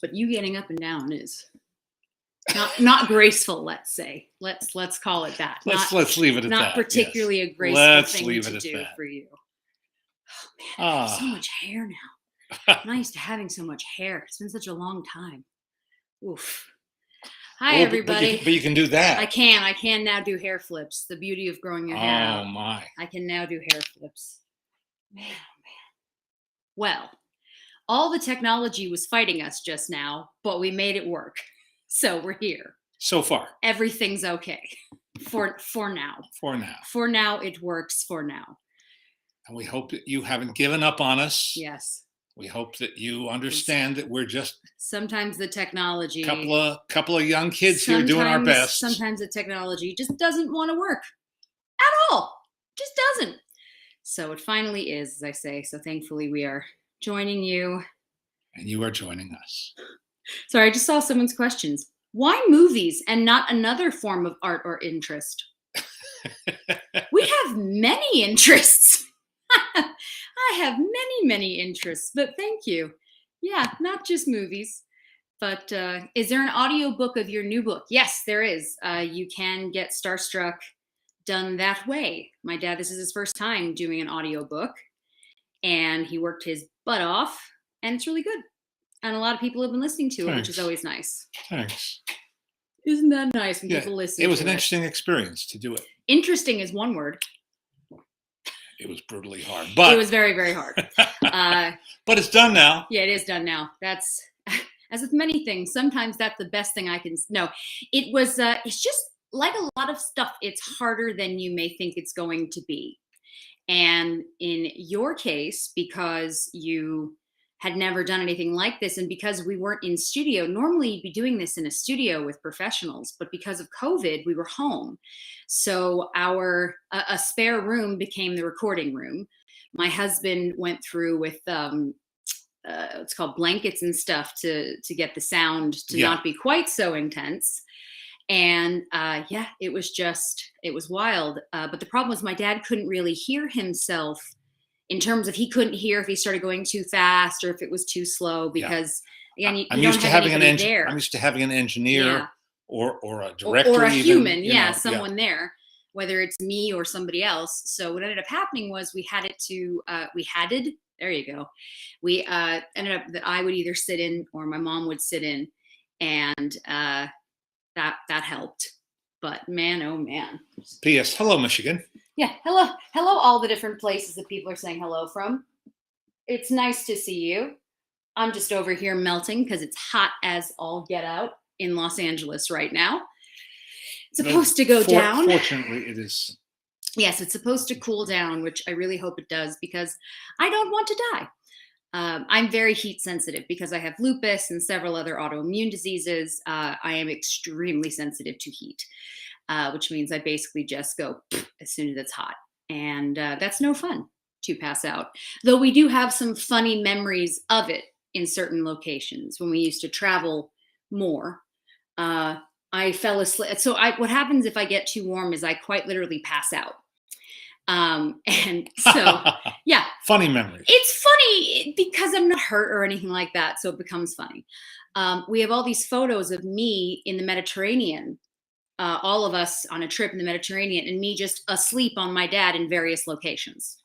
But you getting up and down is not graceful, let's say. Let's call it that. Let's leave it at that. Not particularly yes. a graceful Let's thing leave to it at do that. for you. Oh man, I have so much hair now. I'm not used to having so much hair. It's been such a long time. Oof. Hi, everybody. But you can do that. I can now do hair flips. The beauty of growing your hair out. Oh my. I can now do hair flips. Man, oh man. Well, all the technology was fighting us just now, but we made it work. So we're here. So far. Everything's okay. For now. For now. For now, it works for now. And we hope that you haven't given up on us. Yes. We hope that you understand that we're just sometimes the technology. Couple of young kids here doing our best. Sometimes the technology just doesn't want to work at all. Just doesn't. So it finally is, as I say. So thankfully we are joining you. And you are joining us. Sorry, I just saw someone's questions. Why movies and not another form of art or interest? We have many interests. I have many interests, but thank you. Yeah, not just movies. But is there an audiobook of your new book? Yes, there is. You can get Starstruck done that way. My dad, this is his first time doing an audiobook, and he worked his butt off, and it's really good. And a lot of people have been listening to it, which is always nice. Thanks. Isn't that nice when people listen to it? It was an interesting experience to do it. Interesting is one word. It was brutally hard, but it was very, very hard. But it's done now. Yeah, it is done now. That's, as with many things, sometimes that's the best thing I can. No, it was. It's just like a lot of stuff. It's harder than you may think it's going to be. And in your case, because you had never done anything like this, and because we weren't in studio, normally you'd be doing this in a studio with professionals, but because of COVID, we were home. So a spare room became the recording room. My husband went through with it's called blankets and stuff to get the sound to not be quite so intense. And it was wild. But the problem was my dad couldn't really hear himself in terms of he couldn't hear if he started going too fast or if it was too slow because again, you don't have anybody there. I'm used to having an engineer or a director or a even, human, someone there, whether it's me or somebody else. So what ended up happening was we ended up that I would either sit in or my mom would sit in, and that helped. But man, oh man. P.S. Hello, Michigan. Yeah, hello all the different places that people are saying hello from. It's nice to see you. I'm just over here melting because it's hot as all get out in Los Angeles right now. It's supposed to go down. Fortunately, it is. Yes, it's supposed to cool down, which I really hope it does because I don't want to die. I'm very heat sensitive because I have lupus and several other autoimmune diseases. I am extremely sensitive to heat, which means I basically just go as soon as it's hot. And that's no fun to pass out. Though we do have some funny memories of it in certain locations when we used to travel more. I fell asleep. So what happens if I get too warm is I quite literally pass out. And so, yeah. Funny memory. It's funny because I'm not hurt or anything like that. So it becomes funny. We have all these photos of me in the Mediterranean, all of us on a trip in the Mediterranean, and me just asleep on my dad in various locations.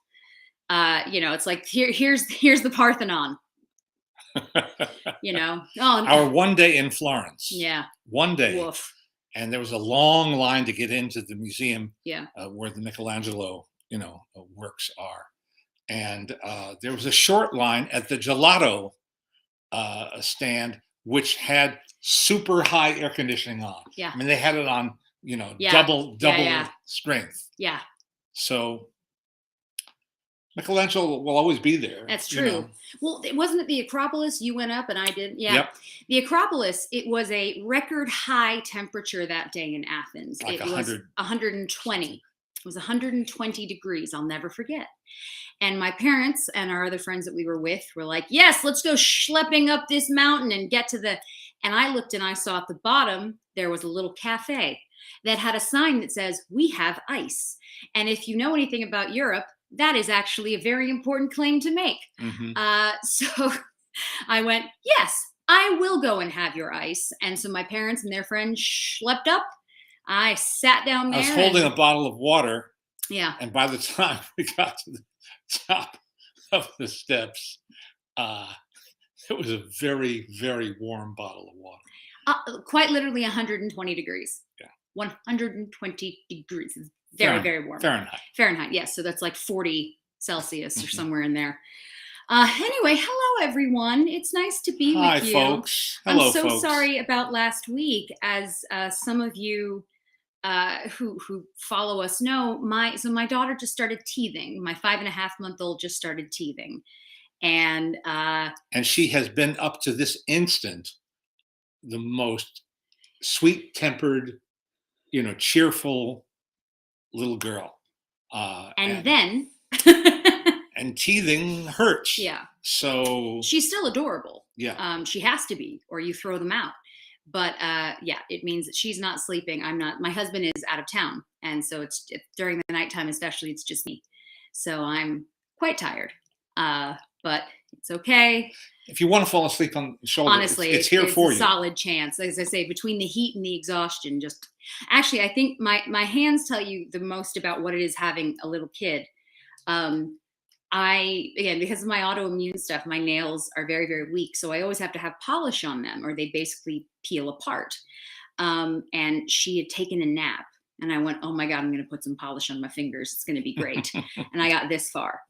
It's like, here's the Parthenon. Our one day in Florence. Yeah. One day. Woof. And there was a long line to get into the museum where the Michelangelo, works are. And there was a short line at the gelato stand, which had super high air conditioning on. Yeah. I mean, they had it on, double strength. Yeah. So Michelangelo will always be there. That's true. Well, wasn't it the Acropolis you went up and I did? Yeah. Yep. The Acropolis, it was a record high temperature that day in Athens. Like it was 120. It was 120 degrees. I'll never forget. And my parents and our other friends that we were with were like, yes, let's go schlepping up this mountain and get to and I looked and I saw at the bottom, there was a little cafe that had a sign that says, we have ice. And if you know anything about Europe, that is actually a very important claim to make. Mm-hmm. So I went, yes, I will go and have your ice. And so my parents and their friends schlepped up. I sat down there. I was holding a bottle of water. Yeah. And by the time we got to the top of the steps, it was a very, very warm bottle of water. Quite literally 120 degrees. Yeah. 120 degrees. Very, very warm. Fahrenheit, yes. So that's like 40 Celsius or somewhere in there. Anyway, hello, everyone. It's nice to be with you. Hi, folks. Hello, I'm so folks. sorry about last week. As some of you who follow us know, my daughter just started teething. My 5.5-month-old just started teething. And she has been up to this instant the most sweet-tempered, cheerful little girl. And then and teething hurts. Yeah. So she's still adorable. Yeah. She has to be, or you throw them out. But it means that she's not sleeping. I'm not. My husband is out of town, and so it's during the nighttime, especially. It's just me, so I'm quite tired. But it's okay. If you want to fall asleep on the shoulder, honestly, it's here for you. It's a solid chance. As I say, between the heat and the exhaustion, actually, I think my hands tell you the most about what it is having a little kid. Again, because of my autoimmune stuff, my nails are very, very weak. So I always have to have polish on them or they basically peel apart. And she had taken a nap and I went, oh my God, I'm going to put some polish on my fingers. It's going to be great. And I got this far.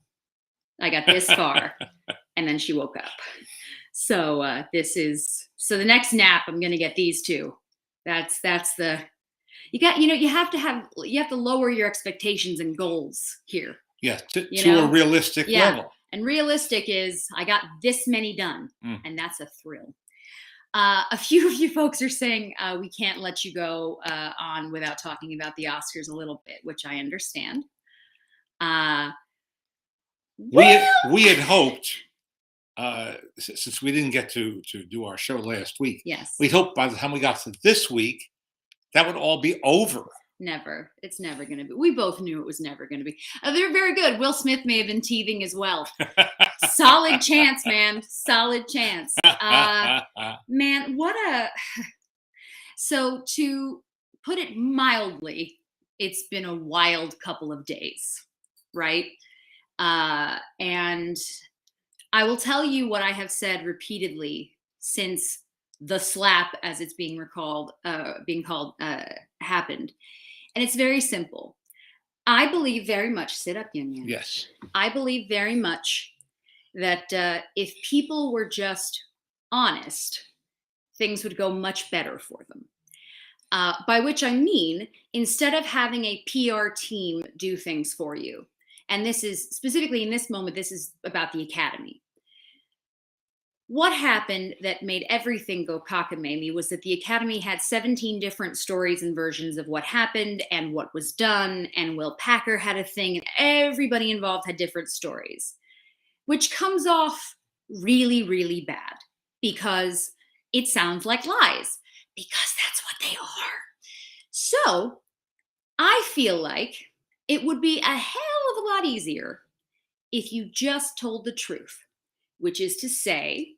And then she woke up. So so the next nap, I'm going to get these two. That's you have to lower your expectations and goals here. Yeah, to a realistic level. And realistic is I got this many done, and that's a thrill. A few of you folks are saying we can't let you go on without talking about the Oscars a little bit, which I understand. We had hoped, since we didn't get to do our show last week, yes, we hoped by the time we got to this week, that would all be over. Never. It's never going to be. We both knew it was never going to be. They're very good. Will Smith may have been teething as well. Solid chance, man. Solid chance. Man, So to put it mildly, it's been a wild couple of days, right? And I will tell you what I have said repeatedly since the slap, as it's being called, happened. And it's very simple. I believe very much, sit up, Yin Yang. Yes. I believe very much that if people were just honest, things would go much better for them. By which I mean, instead of having a PR team do things for you, and this is specifically in this moment, this is about the Academy. What happened that made everything go cockamamie was that the Academy had 17 different stories and versions of what happened and what was done, and Will Packer had a thing, and everybody involved had different stories, which comes off really, really bad because it sounds like lies, because that's what they are. So I feel like it would be a hell of a lot easier if you just told the truth, which is to say,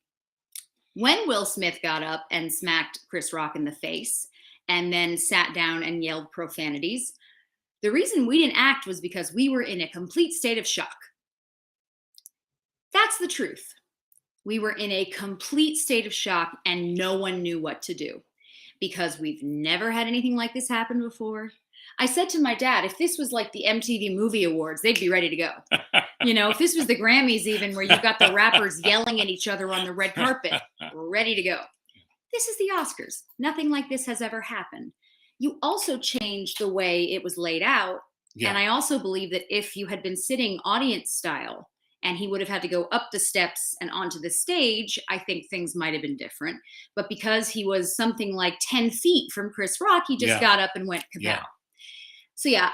when Will Smith got up and smacked Chris Rock in the face and then sat down and yelled profanities, the reason we didn't act was because we were in a complete state of shock. That's the truth. We were in a complete state of shock and no one knew what to do because we've never had anything like this happen before. I said to my dad, if this was like the MTV Movie Awards, they'd be ready to go. If this was the Grammys even, where you've got the rappers yelling at each other on the red carpet, ready to go. This is the Oscars. Nothing like this has ever happened. You also changed the way it was laid out. Yeah. And I also believe that if you had been sitting audience style and he would have had to go up the steps and onto the stage, I think things might have been different. But because he was something like 10 feet from Chris Rock, he just got up and went kapow. Yeah. So yeah,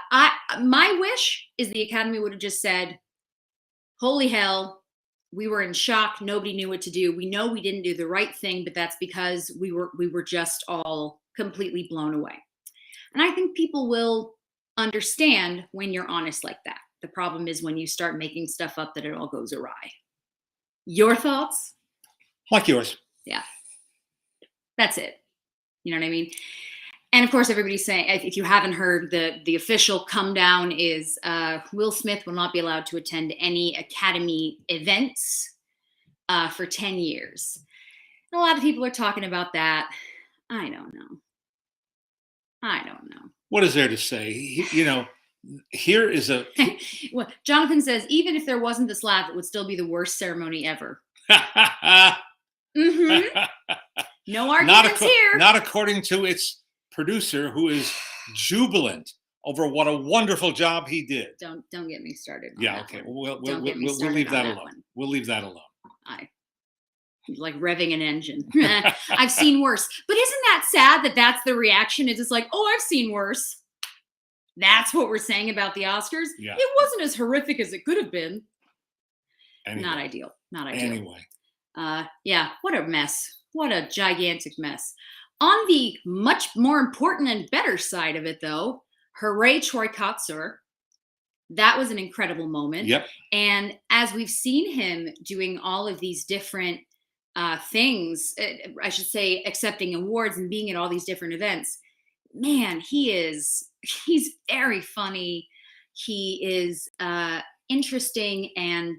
my wish is the Academy would have just said, holy hell, we were in shock. Nobody knew what to do. We know we didn't do the right thing, but that's because we were just all completely blown away. And I think people will understand when you're honest like that. The problem is when you start making stuff up that it all goes awry. Your thoughts? Like yours. Yeah. That's it. You know what I mean? And of course, everybody's saying, if you haven't heard, the official come down is Will Smith will not be allowed to attend any Academy events for 10 years. And a lot of people are talking about that. I don't know. What is there to say? Here is a. Well, Jonathan says, even if there wasn't the slap, it would still be the worst ceremony ever. Mm-hmm. No arguments here. Not according to its producer, who is jubilant over what a wonderful job he did. Don't get me started. Yeah, okay. We'll leave that alone. We'll leave that alone. Like revving an engine. I've seen worse. But isn't that sad that that's the reaction? It's just like, oh, I've seen worse. That's what we're saying about the Oscars. Yeah. It wasn't as horrific as it could have been. Anyway. Not ideal. Anyway. Yeah, what a mess. What a gigantic mess. On the much more important and better side of it, though, hooray, Troy Kotsur. That was an incredible moment. Yep. And as we've seen him doing all of these different things, I should say, accepting awards and being at all these different events, man, he's very funny. He is interesting and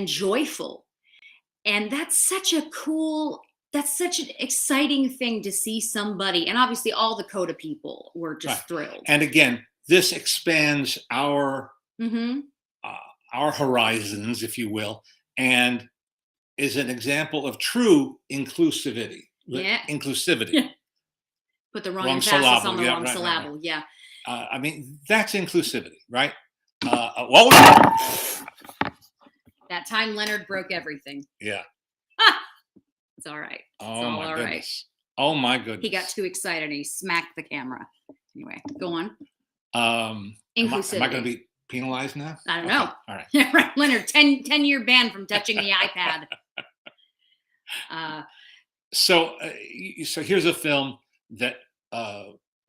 joyful. And that's such an exciting thing to see somebody. And obviously all the Coda people were just thrilled. And again, this expands our horizons, if you will, and is an example of true inclusivity. Yeah. Inclusivity. Yeah. Put the wrong emphasis syllable. on the wrong syllable. Right. Yeah. I mean, that's inclusivity, right? That time Leonard broke everything. Yeah. It's all right. Oh, my goodness. Right. Oh, my goodness. He got too excited and he smacked the camera. Anyway, go on. Inclusivity. Am I going to be penalized now? I don't know. Okay. All right. Yeah, right. Leonard, 10-year ban from touching the iPad. So here's a film that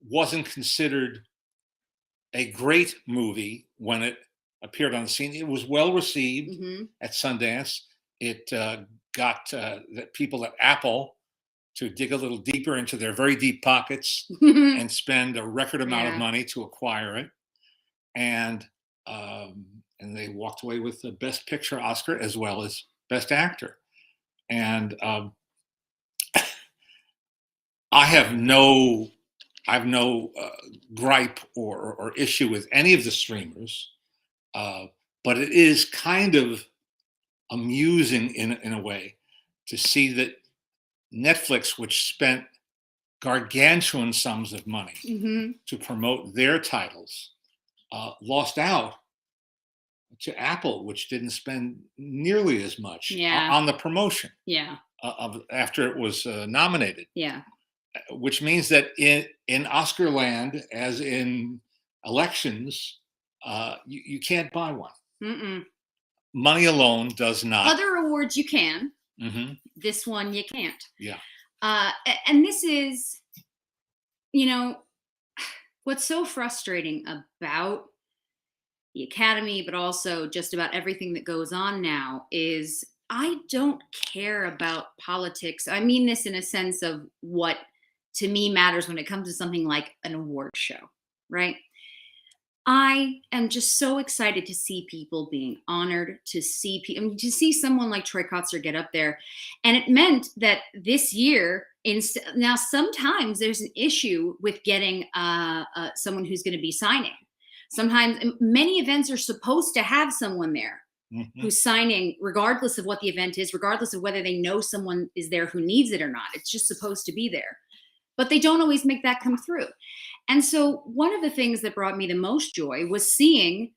wasn't considered a great movie when it appeared on the scene. It was well received at Sundance. It got the people at Apple to dig a little deeper into their very deep pockets and spend a record amount of money to acquire it. And they walked away with the Best Picture Oscar as well as Best Actor. And I have no gripe or issue with any of the streamers, but it is kind of amusing in a way to see that Netflix, which spent gargantuan sums of money to promote their titles, lost out to Apple, which didn't spend nearly as much on the promotion after it was nominated. Yeah. Which means that in Oscar land, as in elections, you can't buy one. Mm-mm. Money alone does not. Other awards you can. This one you can't. Yeah. And this is, what's so frustrating about the Academy, but also just about everything that goes on now, is I don't care about politics. I mean this in a sense of what to me matters when it comes to something like an award show, right? I am just so excited to see people being honored, to see someone like Troy Kotsur get up there. And it meant that this year, now sometimes there's an issue with getting someone who's going to be signing. Sometimes many events are supposed to have someone there who's signing, regardless of what the event is, regardless of whether they know someone is there who needs it or not. It's just supposed to be there. But they don't always make that come through. And so one of the things that brought me the most joy was seeing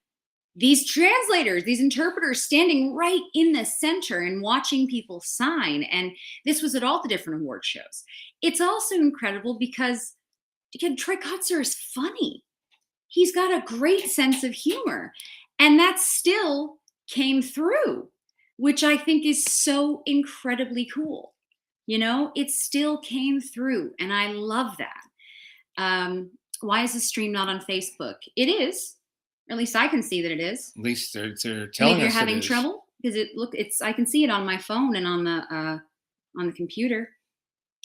these translators, these interpreters standing right in the center and watching people sign. And this was at all the different award shows. It's also incredible because, again, Troy Kotsur is funny. He's got a great sense of humor. And that still came through, which I think is so incredibly cool. It still came through, and I love that. Why is the stream not on Facebook? It is. Or at least I can see that it is. At least they're telling us. Maybe you're having trouble because I can see it on my phone and on the computer.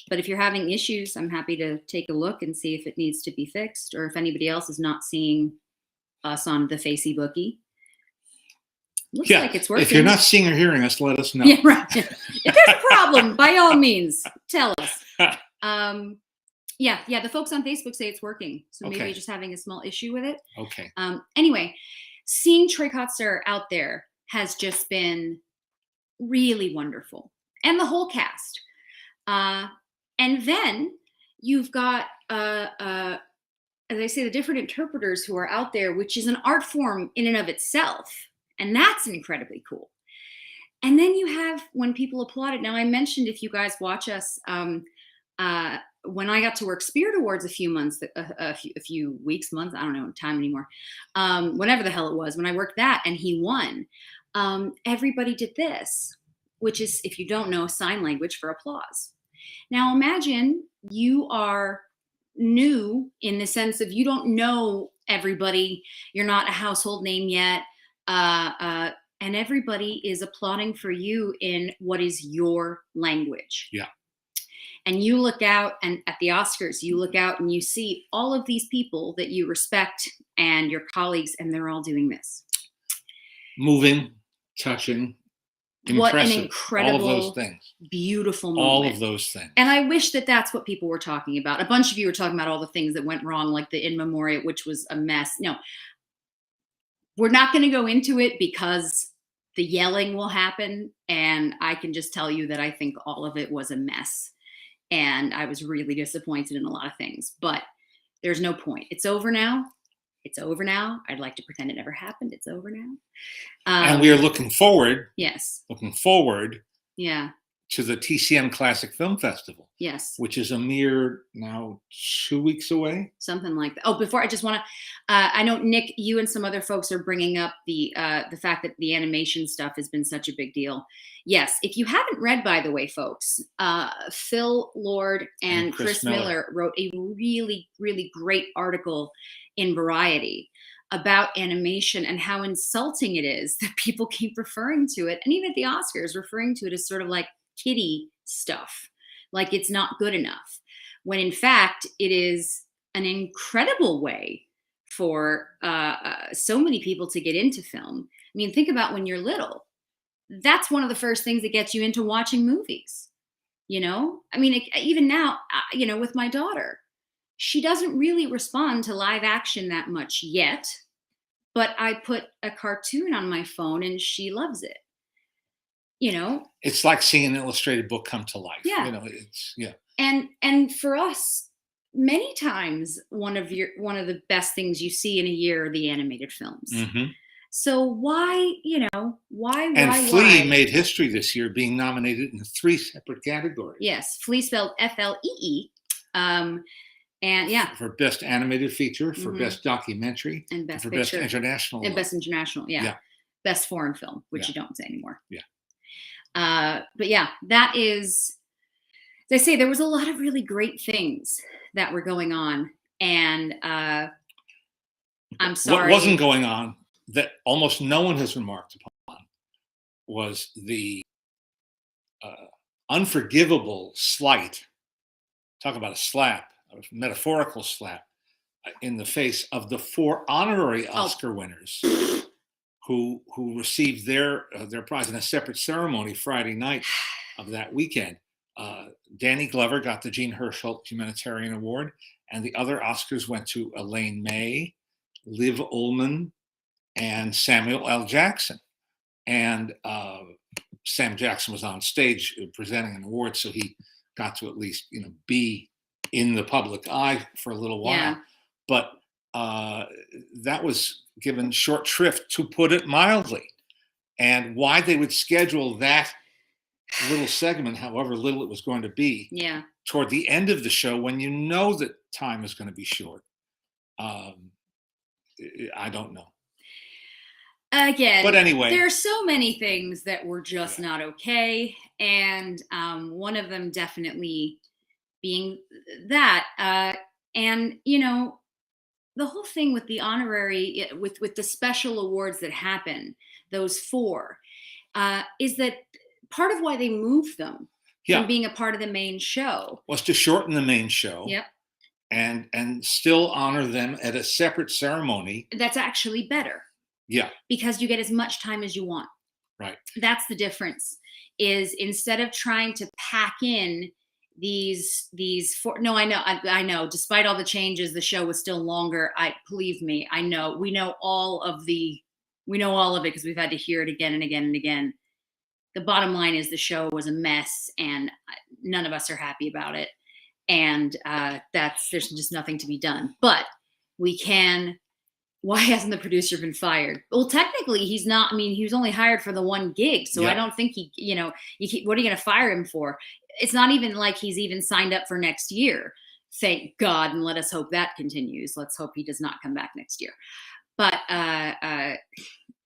But if you're having issues, I'm happy to take a look and see if it needs to be fixed, or if anybody else is not seeing us on the Facey Bookie. Looks like it's working. If you're not seeing or hearing us, let us know. Yeah, right. If there's a problem, by all means, tell us. Yeah, the folks on Facebook say it's working. So maybe you're just having a small issue with it. Okay. Anyway, seeing Troy Kotsur out there has just been really wonderful. And the whole cast. And then you've got, as I say, the different interpreters who are out there, which is an art form in and of itself. And that's incredibly cool. And then you have when people applaud it. Now, I mentioned, if you guys watch us, when I got to work Spirit Awards a few weeks, months, I don't know time anymore, whenever the hell it was, when I worked that and he won, everybody did this, which is, if you don't know, sign language for applause. Now imagine you are new in the sense of you don't know everybody, you're not a household name yet, and everybody is applauding for you in what is your language. Yeah. And you look out, and at the Oscars, you look out and you see all of these people that you respect and your colleagues, and they're all doing this. Moving, touching, impressive. What an incredible, all of those things. Beautiful moment. All of those things. And I wish that that's what people were talking about. A bunch of you were talking about all the things that went wrong, like the In Memoriam, which was a mess. No, we're not going to go into it because the yelling will happen. And I can just tell you that I think all of it was a mess. And I was really disappointed in a lot of things, but there's no point. It's over now. It's over now. I'd like to pretend it never happened. It's over now. And we are looking forward. Yes. Looking forward. Yeah. To the TCM Classic Film Festival. Yes. Which is a mere now 2 weeks away. Something like that. Oh, before I just want to, I know Nick, you and some other folks are bringing up the fact that the animation stuff has been such a big deal. Yes. If you haven't read, by the way, folks, Phil Lord and Chris Miller wrote a really, really great article in Variety about animation and how insulting it is that people keep referring to it. And even at the Oscars, referring to it as sort of like kiddie stuff, like it's not good enough, when in fact it is an incredible way for so many people to get into film. I mean, think about when you're little. That's one of the first things that gets you into watching movies. You know, I mean, even now, you know, with my daughter, she doesn't really respond to live action that much yet, but I put a cartoon on my phone and she loves it. You know, it's like seeing an illustrated book come to life. Yeah. You know, it's And for us, many times one of the best things you see in a year are the animated films. Mm-hmm. So why, you know, why? Flea made history this year, being nominated in 3 separate categories. Yes, Flea spelled Flee. And yeah, for best animated feature, for best documentary, and best for picture. best international, and best international, yeah. Best foreign film, which you don't say anymore. Yeah. But yeah, that is, as I say, there was a lot of really great things that were going on, and I'm sorry, what wasn't going on that almost no one has remarked upon was the unforgivable slight. Talk about a slap. A metaphorical slap in the face of the 4 honorary Oscar winners who received their prize in a separate ceremony Friday night of that weekend. Danny Glover got the Jean Hersholt Humanitarian Award, and the other Oscars went to Elaine May, Liv Ullmann, and Samuel L. Jackson. And Sam Jackson was on stage presenting an award, so he got to at least, you know, be in the public eye for a little while. Yeah. But that was given short shrift, to put it mildly. And why they would schedule that little segment, however little it was going to be, toward the end of the show, when you know that time is going to be short, I don't know. Again, but anyway, there are so many things that were just not okay, and one of them definitely being that. And you know, the whole thing with the honorary, with the special awards that happen, those 4, is that part of why they move them from being a part of the main show. Was to shorten the main show. Yep. And still honor them at a separate ceremony. That's actually better. Yeah. Because you get as much time as you want. Right. That's the difference, is instead of trying to pack in these I know, despite all the changes, the show was still longer. Believe me, I know. We know all of it because we've had to hear it again and again and again. The bottom line is the show was a mess and none of us are happy about it. And there's just nothing to be done. But we can. Why hasn't the producer been fired? Well, technically, he's not. I mean, he was only hired for the one gig, so I don't think he. What are you going to fire him for? It's not even like he's even signed up for next year. Thank God, and let us hope that continues. Let's hope he does not come back next year. But I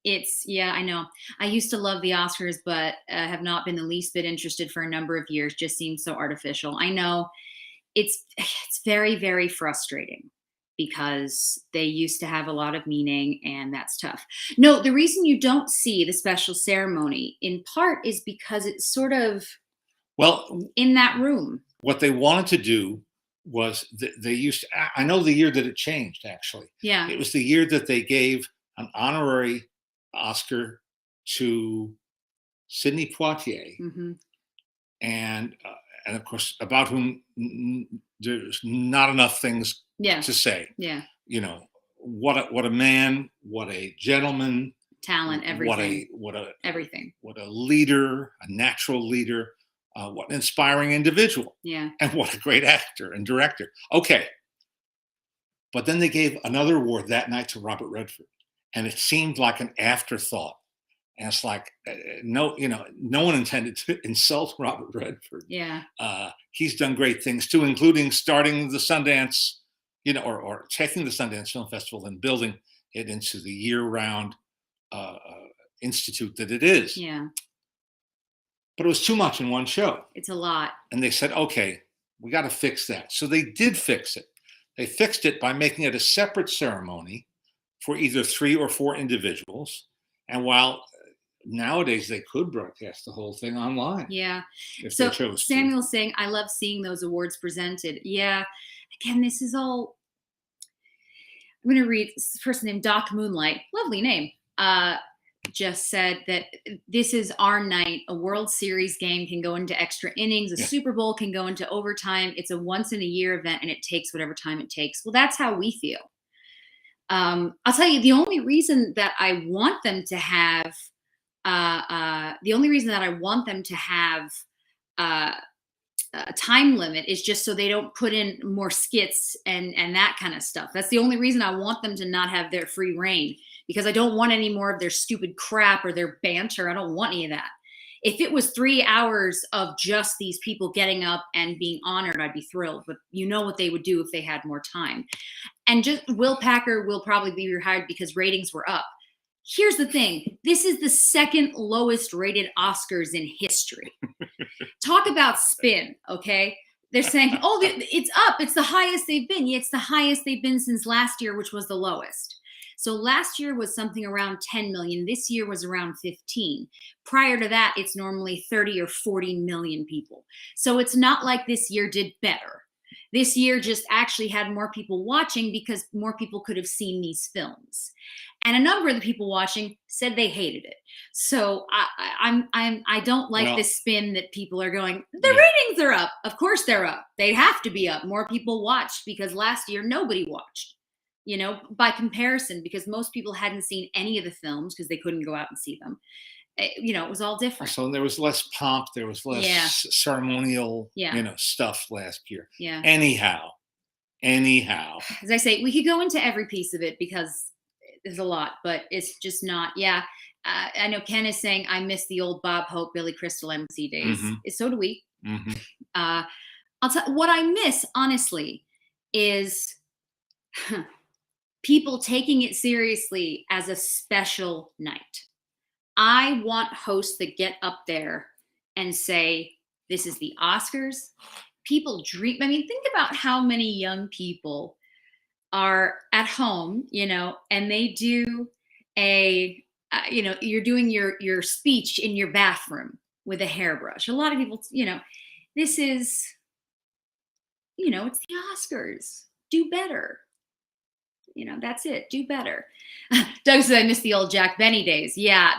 know. I used to love the Oscars, but have not been the least bit interested for a number of years. Just seems so artificial. I know. It's very, very frustrating because they used to have a lot of meaning and that's tough. No, the reason you don't see the special ceremony in part is because it's sort of in that room. What they wanted to do was they used to, I know the year that it changed actually. Yeah. It was the year that they gave an honorary Oscar to Sidney Poitier. Mm-hmm. And of course, about whom there's not enough things to say. Yeah. What a man, what a gentleman, talent, everything. Everything. What a leader, a natural leader, what an inspiring individual. Yeah. And what a great actor and director. Okay. But then they gave another award that night to Robert Redford, and it seemed like an afterthought. And it's like, no one intended to insult Robert Redford. Yeah. He's done great things too, including starting the Sundance, or taking the Sundance Film Festival and building it into the year-round institute that it is. Yeah. But it was too much in one show. It's a lot. And they said, okay, we got to fix that. So they did fix it. They fixed it by making it a separate ceremony for either 3 or 4 individuals. And while nowadays they could broadcast the whole thing online. Yeah. If they chose Samuel's saying, I love seeing those awards presented. Yeah. Again, this is all. I'm going to read this person named Doc Moonlight. Lovely name. Just said that this is our night. A World Series game can go into extra innings. A Super Bowl can go into overtime. It's a once in a year event and it takes whatever time it takes. Well, that's how we feel. I'll tell you, the only reason that I want them to have a time limit is just so they don't put in more skits and that kind of stuff. That's the only reason I want them to not have their free reign, because I don't want any more of their stupid crap or their banter. I don't want any of that. If it was 3 hours of just these people getting up and being honored, I'd be thrilled. But you know what they would do if they had more time. And just Will Packer will probably be rehired because ratings were up. Here's the thing. This is the second lowest rated Oscars in history. Talk about spin, okay? They're saying, oh, it's up. It's the highest they've been. Yeah, it's the highest they've been since last year, which was the lowest. So last year was something around 10 million. This year was around 15. Prior to that, it's normally 30 or 40 million people. So it's not like this year did better. This year just actually had more people watching because more people could have seen these films. And a number of the people watching said they hated it. So I don't like this spin that people are going, the ratings are up. Of course they're up. They have to be up. More people watched because last year nobody watched, by comparison, because most people hadn't seen any of the films because they couldn't go out and see them. It was all different. So there was less pomp. There was less ceremonial, stuff last year. Yeah. Anyhow. As I say, we could go into every piece of it because there's a lot, but it's just not. Yeah. I know Ken is saying, I miss the old Bob Hope, Billy Crystal MC days. Mm-hmm. So do we. Mm-hmm. I'll tell what I miss, honestly, is people taking it seriously as a special night. I want hosts that get up there and say, this is the Oscars. People dream. I mean, think about how many young people are at home, and they do you're doing your speech in your bathroom with a hairbrush. A lot of people, This is, it's the Oscars. Do better. That's it. Do better. Doug said, I miss the old Jack Benny days. Yeah,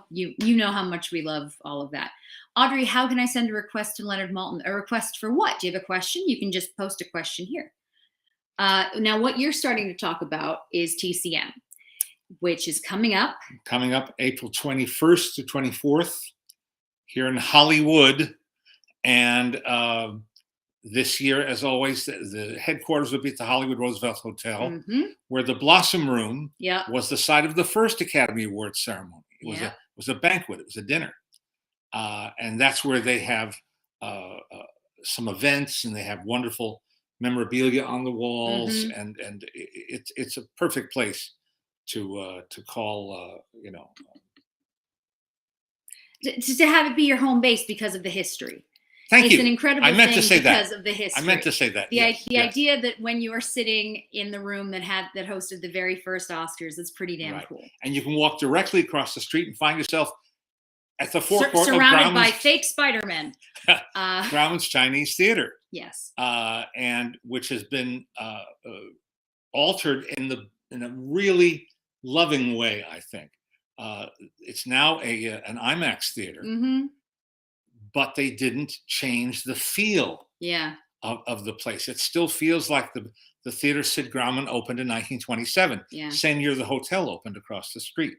you know how much we love all of that. Audrey, how can I send a request to Leonard Maltin? A request for what? Do you have a question? You can just post a question here. Now, what you're starting to talk about is TCM, which is coming up. Coming up April 21st to 24th here in Hollywood. And this year, as always, the headquarters will be at the Hollywood Roosevelt Hotel, where the Blossom Room was the site of the first Academy Awards ceremony. It was a banquet. It was a dinner. And that's where they have some events, and they have wonderful memorabilia on the walls, and it's a perfect place to call, to have it be your home base because of the history. Thank you. It's an incredible I meant thing to say because that. of the history. I meant to say that. The idea that when you are sitting in the room that hosted the very first Oscars, it's pretty damn cool. And you can walk directly across the street and find yourself at the forecourt surrounded by fake Spider-Men. Grauman's Chinese Theater. Yes. And which has been altered in a really loving way, I think. It's now an IMAX theater. But they didn't change the feel of the place. It still feels like the theater Sid Grauman opened in 1927. Same year the hotel opened across the street.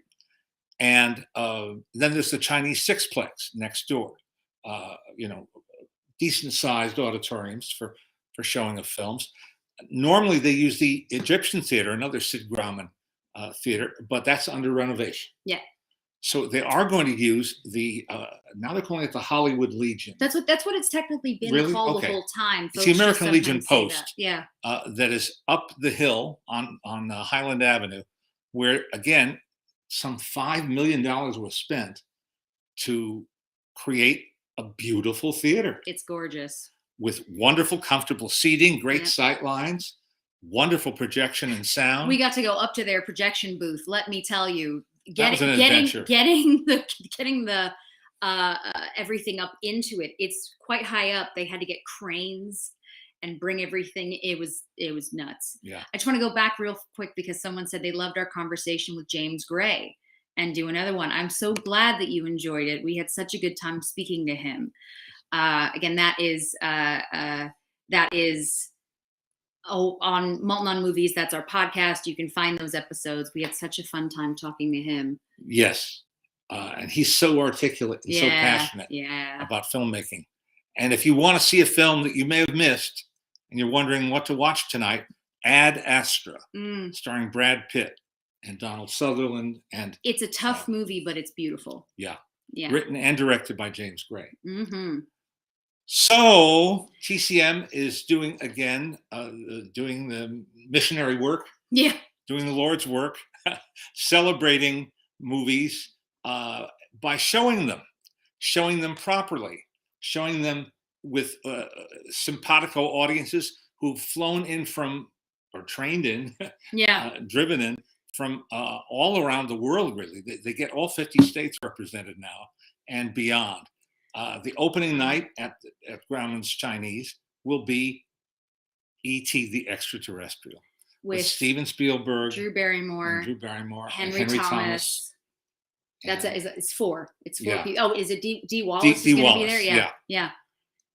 And then there's the Chinese Sixplex next door. Decent sized auditoriums for showing of films. Normally they use the Egyptian Theater, another Sid Grauman theater, but that's under renovation. Yeah. So they are going to use now they're calling it the Hollywood Legion. That's what it's technically been called the whole time. It's the American Legion Post. That. That is up the hill on Highland Avenue, where again some $5 million was spent to create a beautiful theater. It's gorgeous with wonderful, comfortable seating, great sight lines, wonderful projection and sound. We got to go up to their projection booth. Let me tell you. Getting the everything up into it. It's quite high up. They had to get cranes and bring everything. It was nuts. Yeah. I just want to go back real quick because someone said they loved our conversation with James Gray and do another one. I'm so glad that you enjoyed it. We had such a good time speaking to him. Again, that is on Maltin on Movies. That's our podcast. You can find those episodes. We had such a fun time talking to him. Yes. And he's so articulate and so passionate about filmmaking. And if you want to see a film that you may have missed and you're wondering what to watch tonight, Ad Astra, starring Brad Pitt and Donald Sutherland. And it's a tough movie, but it's beautiful. Yeah. Yeah. Written and directed by James Gray. So TCM is doing the missionary work, doing the Lord's work, celebrating movies by showing them properly, showing them with simpatico audiences who've flown in from or trained in, driven in from all around the world. Really, they get all 50 states represented now and beyond. The opening night at Grauman's Chinese will be E.T. the Extraterrestrial with Steven Spielberg, Drew Barrymore, Henry Thomas. It's four. It's four people. Oh, is it D. Wallace is going to be there? Yeah.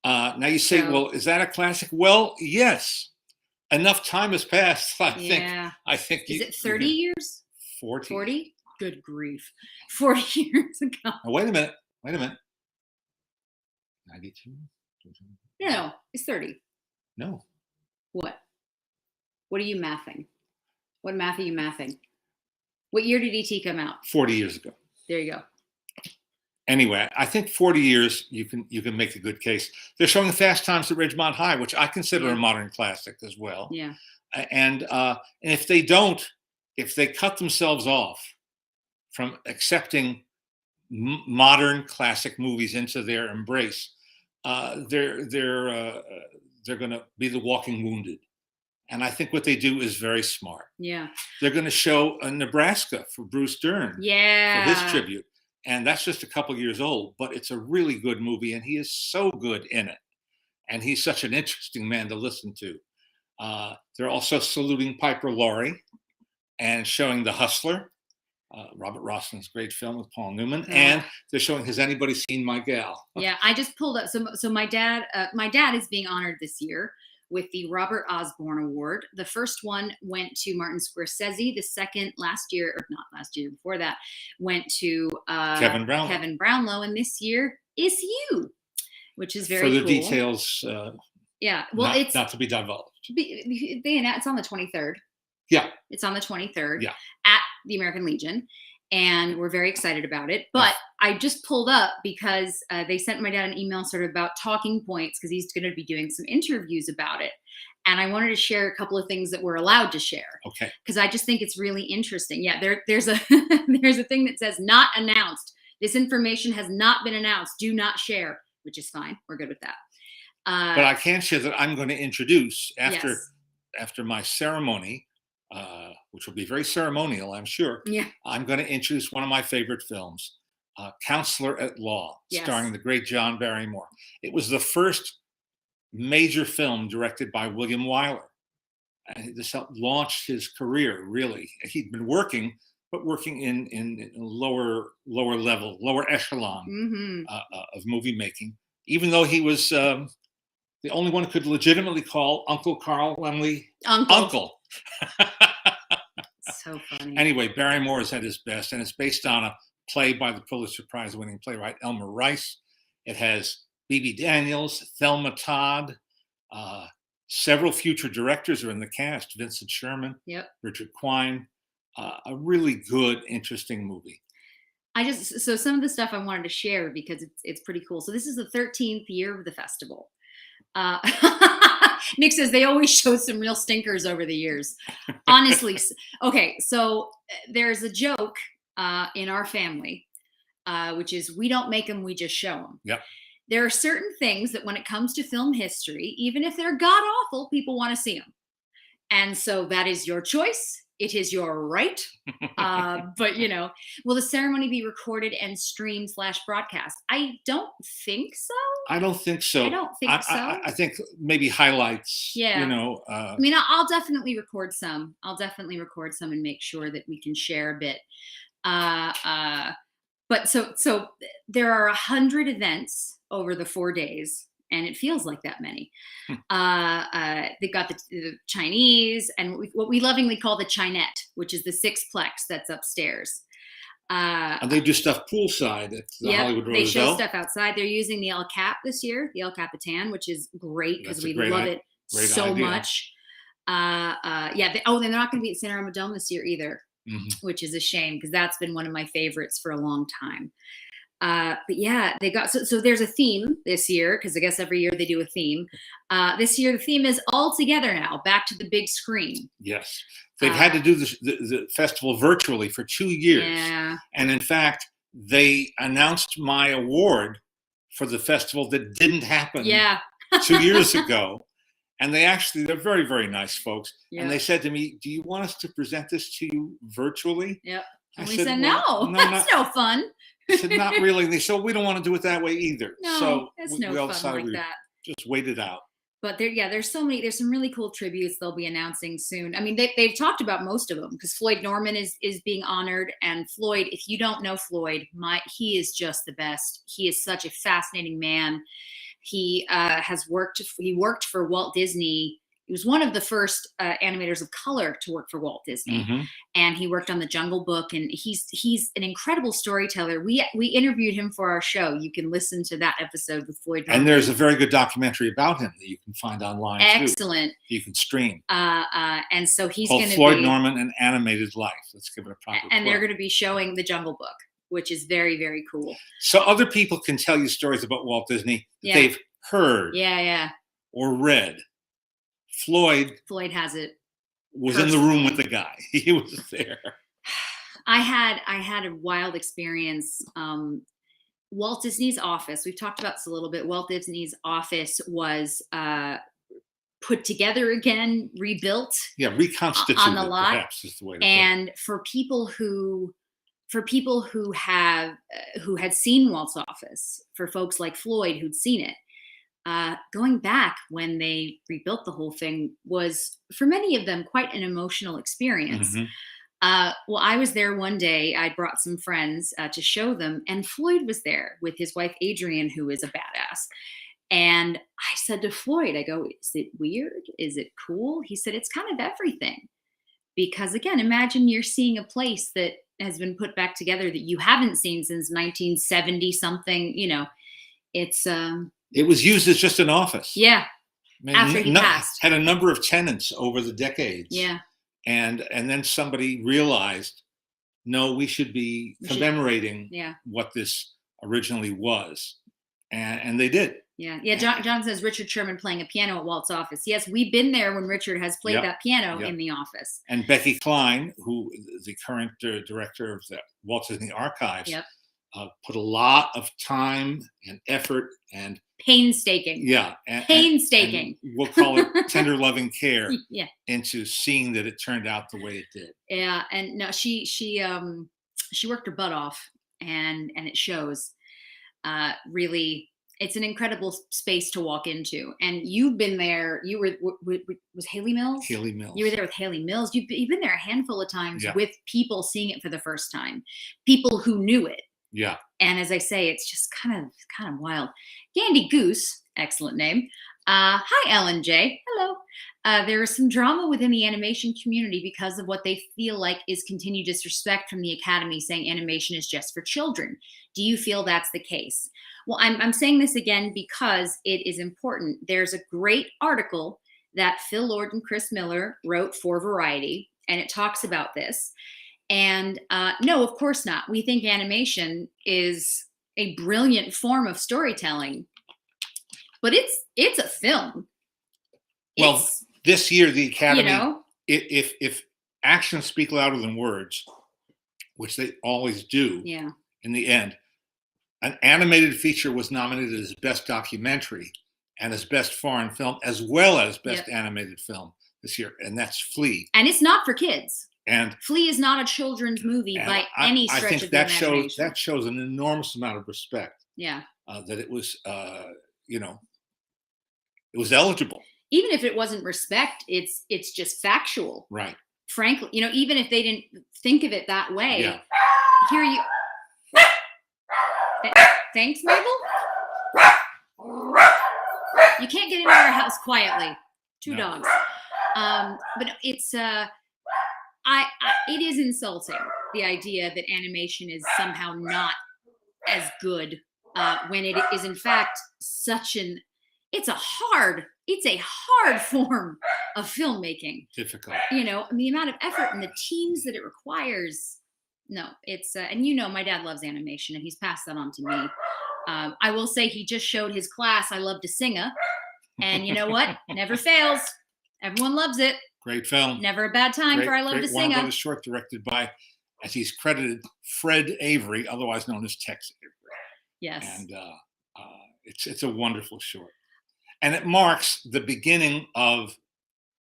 Now you say, well, is that a classic? Well, yes. Enough time has passed. I think. Is it 30 years? 40. 40? Good grief! 40 years ago. Now, wait a minute. 92? No, it's 30. No. What? What are you mathing? What math are you mathing? What year did E.T. come out? 40 years ago. There you go. Anyway, I think 40 years you can make a good case. They're showing Fast Times at Ridgemont High, which I consider a modern classic as well. Yeah. And if they cut themselves off from accepting modern classic movies into their embrace, they're going to be the walking wounded. And I think what they do is very smart. Yeah. They're going to show Nebraska for Bruce Dern. Yeah. For his tribute. And that's just a couple years old, but it's a really good movie, and he is so good in it. and he's such an interesting man to listen to. They're also saluting Piper Laurie and showing The Hustler, Robert Rossman's great film with Paul Newman, and they're showing Has Anybody Seen My Gal? Yeah, I just pulled up. So my dad is being honored this year with the Robert Osborne Award. The first one went to Martin Scorsese. The second before that, went to Kevin Brownlow. And this year is you, which is very cool. For the details, yeah, well, it's not to be divulged. It's on the 23rd. Yeah. It's on the 23rd at the American Legion. And we're very excited about it. But I just pulled up because they sent my dad an email sort of about talking points, because he's going to be doing some interviews about it. And I wanted to share a couple of things that we're allowed to share. Okay. Because I just think it's really interesting. Yeah, there's a there's a thing that says not announced. This information has not been announced. Do not share, which is fine. We're good with that. But I can share that I'm going to introduce after my ceremony, which will be very ceremonial, I'm sure. Yeah. I'm going to introduce one of my favorite films, Counselor at Law, starring the great John Barrymore. It was the first major film directed by William Wyler. And this helped launch his career, really. He'd been working in lower level, lower echelon of movie making, even though he was the only one who could legitimately call Uncle Carl Laemmle Uncle. So funny. Anyway, Barrymore is at his best, and it's based on a play by the Pulitzer Prize-winning playwright Elmer Rice. It has Bebe Daniels, Thelma Todd, several future directors are in the cast, Vincent Sherman, Richard Quine. A really good, interesting movie. So some of the stuff I wanted to share because it's pretty cool. So this is the 13th year of the festival. Nick says they always show some real stinkers over the years. Honestly. Okay. So there's a joke in our family, which is we don't make them, we just show them. Yep. There are certain things that when it comes to film history, even if they're god awful, people want to see them. And so that is your choice. It is your right. But, will the ceremony be recorded and streamed / broadcast? I don't think so. I don't think so. I think maybe highlights. Yeah. I'll definitely record some. And make sure that we can share a bit. But so there are 100 events over the 4 days. And it feels like that many. They've got the Chinese and what we lovingly call the Chinette, which is the sixplex that's upstairs. And they do stuff poolside at the Hollywood Rydell. They show stuff outside. They're using the El Cap this year, the El Capitan, which is great because we love it so much. They're not going to be at Cinerama Dome this year either, which is a shame because that's been one of my favorites for a long time. But yeah, they got so there's a theme this year because I guess every year they do a theme. This year the theme is all together now, back to the big screen. Yes, they've had to do the festival virtually for 2 years. Yeah, and in fact, they announced my award for the festival that didn't happen. 2 years ago, and they're very, very nice folks. Yeah. And they said to me, "Do you want us to present this to you virtually?" Yeah, and we said, "No, that's no fun." I said, not really. And they said, we don't want to do it that way either. No, so that's no fun like that. Just wait it out. But there's some really cool tributes they'll be announcing soon. I mean, they've talked about most of them because Floyd Norman is being honored. And Floyd, if you don't know Floyd, he is just the best. He is such a fascinating man. He worked for Walt Disney. He was one of the first animators of color to work for Walt Disney, and he worked on The Jungle Book. And he's an incredible storyteller. We interviewed him for our show. You can listen to that episode with Floyd Norman. And there's a very good documentary about him that you can find online. Excellent. Too. You can stream. And so he's going to Floyd Norman: An Animated Life. Let's give it a proper. And they're going to be showing The Jungle Book, which is very, very cool. So other people can tell you stories about Walt Disney that they've heard. Yeah. Or read. Floyd has it. Was in the room with the guy. He was there. I had a wild experience. Walt Disney's office. We've talked about this a little bit. Walt Disney's office was put together again, rebuilt. Yeah, reconstituted on the lot. Perhaps is the way to and for people who had seen Walt's office, for folks like Floyd who'd seen it. going back when they rebuilt the whole thing was, for many of them, quite an emotional experience. Mm-hmm. Well, I was there one day. I brought some friends to show them, and Floyd was there with his wife, Adrienne, who is a badass. And I said to Floyd, I go, is it weird? Is it cool? He said, it's kind of everything. Because again, imagine you're seeing a place that has been put back together that you haven't seen since 1970 something, it's it was used as just an office. Yeah. After he passed. Had a number of tenants over the decades. Yeah. And then somebody realized, no, we should be commemorating what this originally was. And they did. Yeah. Yeah. John says Richard Sherman playing a piano at Walt's office. Yes, we've been there when Richard has played that piano in the office. And Becky Klein, who the current director of the Walt Disney Archives, put a lot of time and effort and painstaking. Yeah. Painstaking. And we'll call it tender loving care into seeing that it turned out the way it did. Yeah. And no, she worked her butt off, and it shows. Really, it's an incredible space to walk into. And you've been there. You was Haley Mills? Haley Mills. You were there with Haley Mills. You've been there a handful of times with people seeing it for the first time, people who knew it. Yeah. And as I say, it's just kind of wild. Gandy Goose, excellent name. Hi, Ellen J. Hello. There is some drama within the animation community because of what they feel like is continued disrespect from the Academy, saying animation is just for children. Do you feel that's the case? Well, I'm saying this again because it is important. There's a great article that Phil Lord and Chris Miller wrote for Variety, and it talks about this. And no, of course not. We think animation is a brilliant form of storytelling, but it's a film. Well, this year the Academy, if actions speak louder than words, which they always do, in the end, an animated feature was nominated as Best Documentary and as Best Foreign Film, as well as Best Animated Film this year, and that's Flea. And it's not for kids. And Flea is not a children's movie by any stretch of the imagination. That shows an enormous amount of respect. Yeah. That it was, it was eligible. Even if it wasn't respect, it's just factual. Right. Frankly, even if they didn't think of it that way. Yeah. Here you. Thanks, Mabel. You can't get into our house quietly. Two dogs. But it's it is insulting, the idea that animation is somehow not as good when it is in fact it's a hard form of filmmaking. Difficult. The amount of effort and the teams that it requires. No, it's and my dad loves animation, and he's passed that on to me. I will say he just showed his class I Love to Singa, and you know what? Never fails. Everyone loves it. Great film. Never a bad time for I Love to Singa. One short directed by, as he's credited, Fred Avery, otherwise known as Tex Avery. Yes. And it's a wonderful short. And it marks the beginning of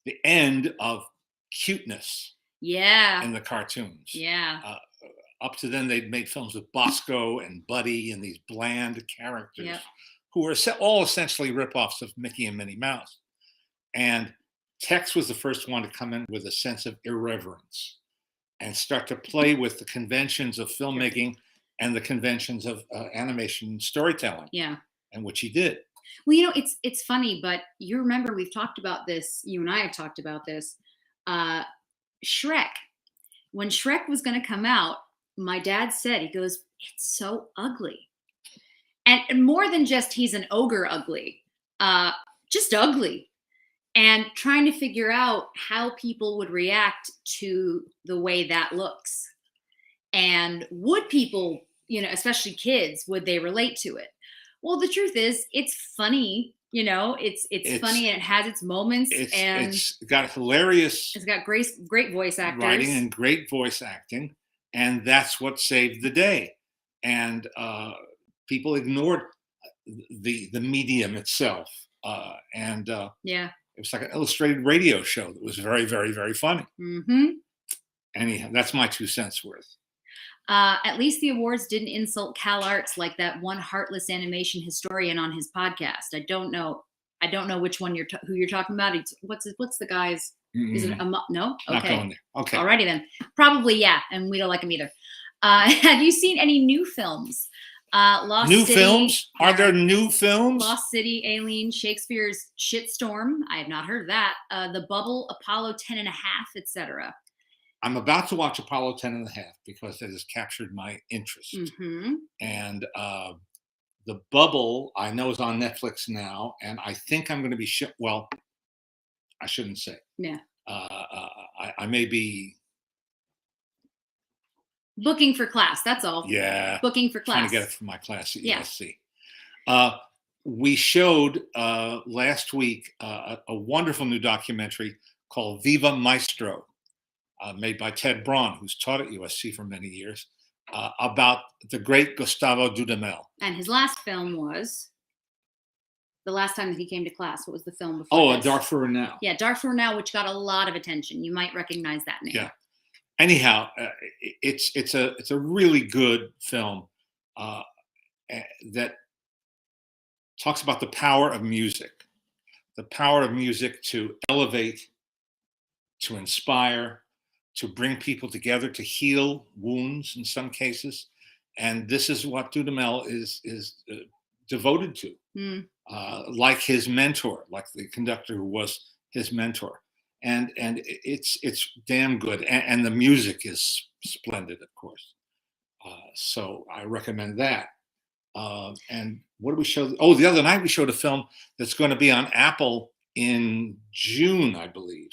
the end of cuteness. Yeah. In the cartoons. Yeah. Up to then, they'd made films with Bosco and Buddy and these bland characters who were all essentially ripoffs of Mickey and Minnie Mouse. And Tex was the first one to come in with a sense of irreverence and start to play with the conventions of filmmaking and the conventions of animation storytelling. Yeah. And which he did. Well, it's funny, but you remember we've talked about this. You and I have talked about this. Shrek. When Shrek was going to come out, my dad said, he goes, it's so ugly. And more than just he's an ogre ugly, just ugly. And trying to figure out how people would react to the way that looks. And would people, especially kids, would they relate to it? Well, the truth is, it's funny. It's funny and it has its moments. It's got hilarious. It's got great voice actors. Writing and great voice acting. And that's what saved the day. And people ignored the medium itself. It was like an illustrated radio show that was very, very, very funny. Mm-hmm. Anyhow, that's my 2 cents worth. At least the awards didn't insult CalArts like that one heartless animation historian on his podcast. I don't know which one who you're talking about. What's the guy's? Is it no? Not Okay. going there. Okay. Alrighty then. Probably yeah, and we don't like him either. Have you seen any new films? Lost New City, films? Are there new films? Lost City, Aileen, Shakespeare's Shitstorm. I have not heard of that. The Bubble, Apollo 10 and a half, etc. I'm about to watch Apollo 10 and a half because it has captured my interest. Mm-hmm. And The Bubble, I know, is on Netflix now, and I think I'm going to be well, I shouldn't say. Yeah. I may be booking for class. That's all. Yeah. Booking for class. Trying to get it for my class at USC. We showed last week a wonderful new documentary called Viva Maestro, made by Ted Braun, who's taught at USC for many years, about the great Gustavo Dudamel. And his last film was the last time that he came to class. What was the film before? Oh, Dark for Now. Yeah, Dark for Now, which got a lot of attention. You might recognize that name. Yeah. Anyhow, it's a really good film that talks about the power of music to elevate, to inspire, to bring people together, to heal wounds in some cases. And this is what Dudamel is devoted to, like his mentor, like the conductor who was his mentor. And it's damn good. And the music is splendid, of course. So I recommend that. And what did we show? Oh, the other night we showed a film that's going to be on Apple in June, I believe,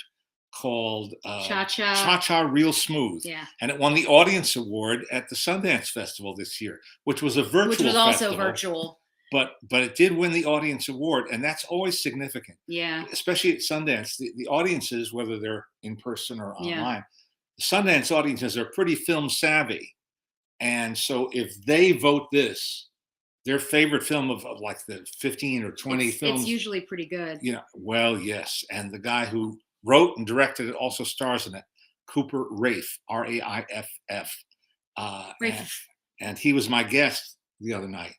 called Cha-Cha Real Smooth. Yeah. And it won the Audience Award at the Sundance Festival this year, which was a virtual festival. Which was also virtual. But it did win the Audience Award, and that's always significant. Yeah. Especially at Sundance. The audiences, whether they're in person or online, the Sundance audiences are pretty film savvy. And so if they vote this, their favorite film of like the 15 or 20 films. It's usually pretty good. Well, yes. And the guy who wrote and directed it also stars in it, Cooper Raiff, Raiff. And he was my guest the other night.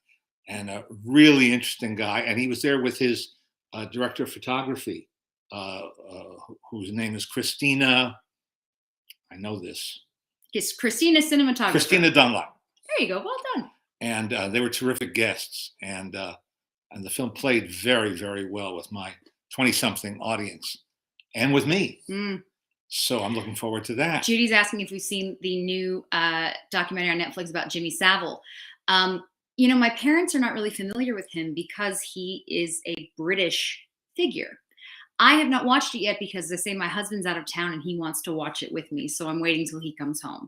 And a really interesting guy. And he was there with his director of photography, whose name is Christina. I know this. It's Christina Cinematographer. Christina Dunlop. There you go. Well done. And they were terrific guests. And the film played very, very well with my 20-something audience and with me. So I'm looking forward to that. Judy's asking if we've seen the new documentary on Netflix about Jimmy Savile. My parents are not really familiar with him because he is a British figure. I have not watched it yet because they say my husband's out of town and he wants to watch it with me. So I'm waiting till he comes home.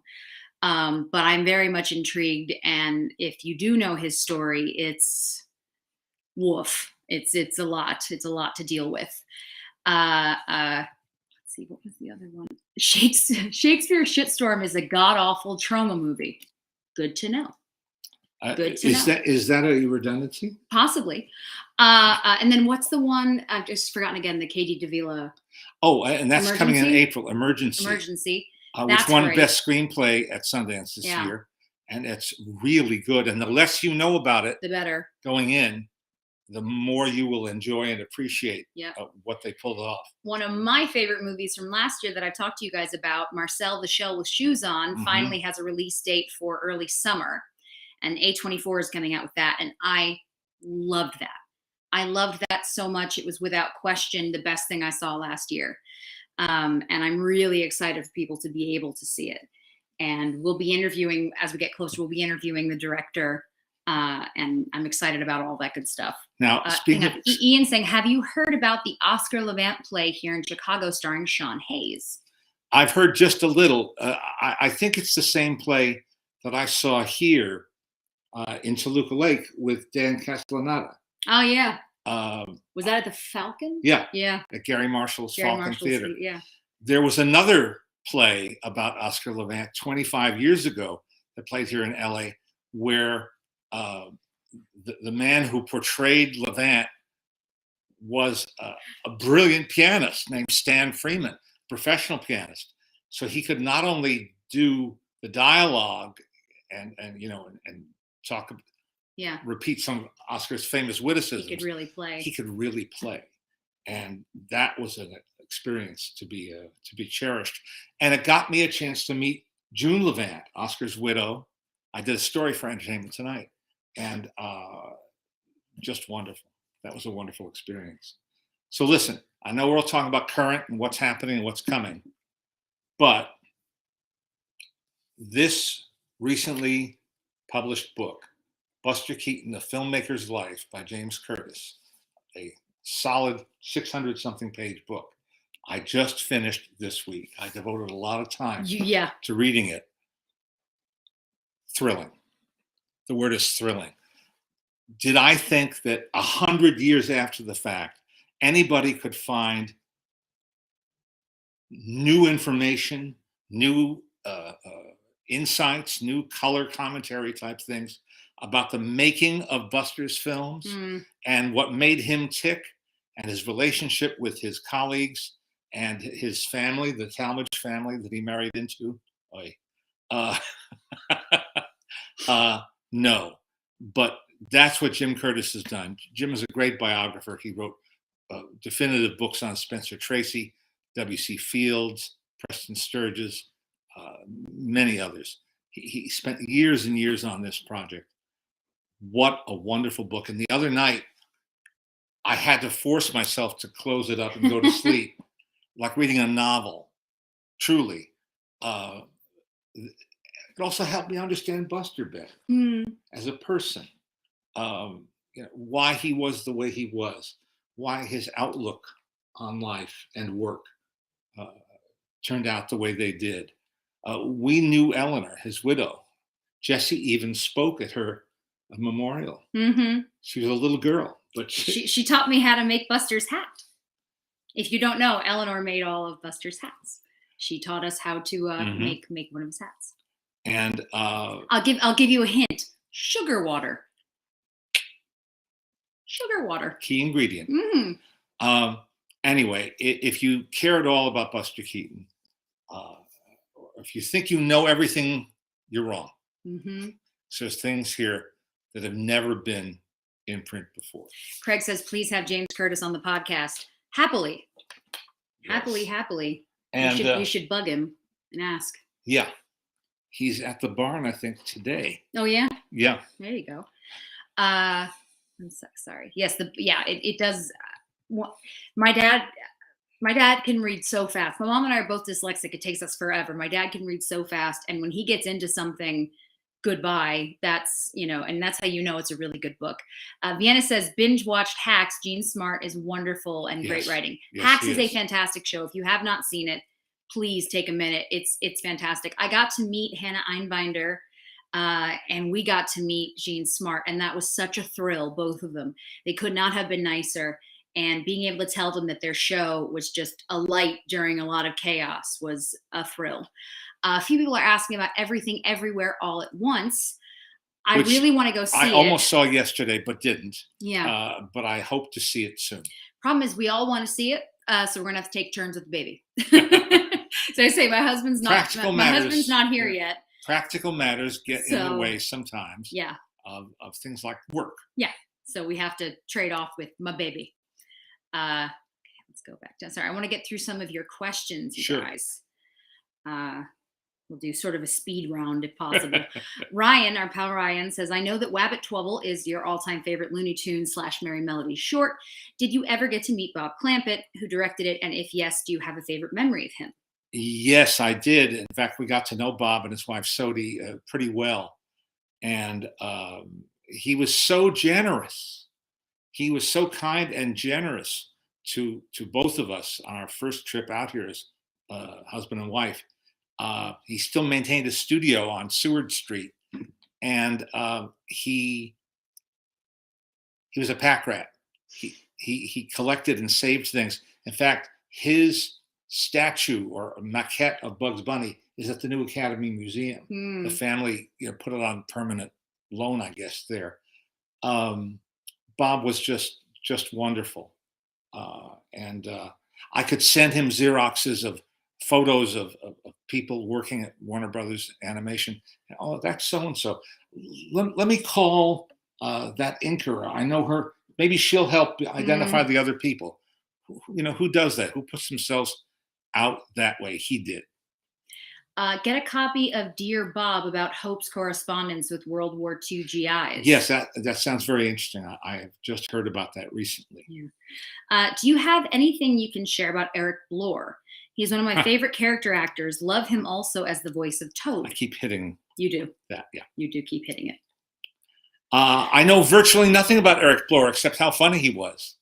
But I'm very much intrigued. And if you do know his story, it's woof. It's a lot. It's a lot to deal with. Let's see, what was the other one? Shakespeare's Shitstorm is a god-awful trauma movie. Good to know. Good to know. Is that a redundancy? Possibly. And then what's the one? I've just forgotten again. The K.D. Davila. Oh, and that's coming in April. Emergency. Which won Best Screenplay at Sundance this year, and it's really good. And the less you know about it, the better. Going in, the more you will enjoy and appreciate what they pulled off. One of my favorite movies from last year that I've talked to you guys about, Marcel the Shell with Shoes On, finally has a release date for early summer. And A24 is coming out with that. And I loved that. I loved that so much. It was without question the best thing I saw last year. And I'm really excited for people to be able to see it. And we'll be interviewing, as we get closer, we'll be interviewing the director. And I'm excited about all that good stuff. Now, speaking of Ian saying, have you heard about the Oscar Levant play here in Chicago starring Sean Hayes? I've heard just a little. I think it's the same play that I saw here in Toluca Lake with Dan Castellaneta. Oh, yeah. Was that at the Falcon? Yeah. Yeah. At Gary Marshall's Falcon Theater. Yeah. There was another play about Oscar Levant 25 years ago that played here in LA where the man who portrayed Levant was a brilliant pianist named Stan Freeman, professional pianist. So he could not only do the dialogue and talk, yeah, repeat some of Oscar's famous witticisms. He could really play. He could really play, and that was an experience to be cherished. And it got me a chance to meet June Levant, Oscar's widow. I did a story for Entertainment Tonight, and just wonderful. That was a wonderful experience. So listen, I know we're all talking about current and what's happening and what's coming, but this recently published book, Buster Keaton, The Filmmaker's Life by James Curtis, a solid 600-something page book. I just finished this week. I devoted a lot of time to reading it. Thrilling. The word is thrilling. Did I think that 100 years after the fact, anybody could find new information, new insights, new color commentary type things about the making of Buster's films and what made him tick, and his relationship with his colleagues and his family, the Talmadge family that he married into? No, but that's what Jim Curtis has done. Jim is a great biographer. He wrote definitive books on Spencer Tracy, W.C. Fields, Preston Sturges, many others. He spent years and years on this project. What a wonderful book. And the other night, I had to force myself to close it up and go to sleep, like reading a novel, truly. It also helped me understand Buster better as a person, why he was the way he was, why his outlook on life and work turned out the way they did. We knew Eleanor, his widow. Jesse even spoke at her memorial. She was a little girl, but she taught me how to make Buster's hat. If you don't know, Eleanor made all of Buster's hats. She taught us how to make one of his hats. And I'll give you a hint. Sugar water. Sugar water. Key ingredient. Anyway, if you care at all about Buster Keaton, if you think you know everything, you're wrong. So there's things here that have never been in print before. Craig says, please have James Curtis on the podcast. Happily. Yes. Happily. And you should bug him and ask. Yeah. He's at the barn, I think, today. Oh, yeah? Yeah. There you go. I'm sorry. Yes, it does. My dad can read so fast. My mom and I are both dyslexic. It takes us forever. My dad can read so fast. And when he gets into something, goodbye. That's, and that's how you know it's a really good book. Vienna says, binge watched Hacks. Gene Smart is wonderful and great writing. Yes, Hacks is a fantastic show. If you have not seen it, please take a minute. It's fantastic. I got to meet Hannah Einbinder, and we got to meet Gene Smart, and that was such a thrill, both of them. They could not have been nicer. And being able to tell them that their show was just a light during a lot of chaos was a thrill. A few people are asking about Everything Everywhere All at Once. I really want to go see it. I almost saw yesterday, but didn't. Yeah. But I hope to see it soon. Problem is, we all want to see it, so we're gonna have to take turns with the baby. So I say my husband's not here yet. Practical matters get in the way sometimes. Yeah. Of things like work. Yeah. So we have to trade off with my baby. Let's go back down. Sorry, I want to get through some of your questions, you guys. We'll do sort of a speed round if possible. Ryan, our pal Ryan, says, I know that Wabbit Twubble is your all-time favorite Looney Tunes / Merry Melody short. Did you ever get to meet Bob Clampett, who directed it? And if yes, do you have a favorite memory of him? Yes, I did. In fact, we got to know Bob and his wife, Sodi, pretty well. And he was so generous. He was so kind and generous to both of us on our first trip out here as husband and wife. He still maintained a studio on Seward Street, and he was a pack rat. He collected and saved things. In fact, his statue or maquette of Bugs Bunny is at the New Academy Museum. The family put it on permanent loan, I guess, there. Bob was just wonderful, and I could send him Xeroxes of photos of people working at Warner Brothers Animation. Oh, that's so and so. Let me call that inker. I know her. Maybe she'll help identify the other people. Who does that? Who puts themselves out that way? He did. Get a copy of Dear Bob about Hope's correspondence with World War II GIs. Yes, that sounds very interesting. I have just heard about that recently. Yeah. Do you have anything you can share about Eric Blore? He's one of my favorite character actors. Love him also as the voice of Toad. I keep hitting You do. that, yeah. You do keep hitting it. I know virtually nothing about Eric Blore except how funny he was.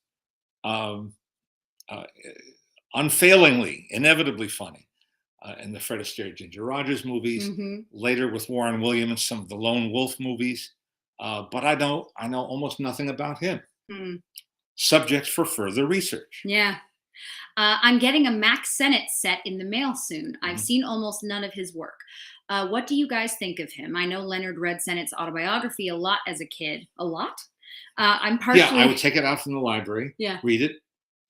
Unfailingly, inevitably funny. In the Fred Astaire Ginger Rogers movies, later with Warren Williams and some of the Lone Wolf movies. But I know almost nothing about him. Subject for further research. Yeah. I'm getting a Max Sennett set in the mail soon. I've seen almost none of his work. What do you guys think of him? I know Leonard read Sennett's autobiography a lot as a kid. A lot? I'm partially... Yeah, I would take it out from the library, read it,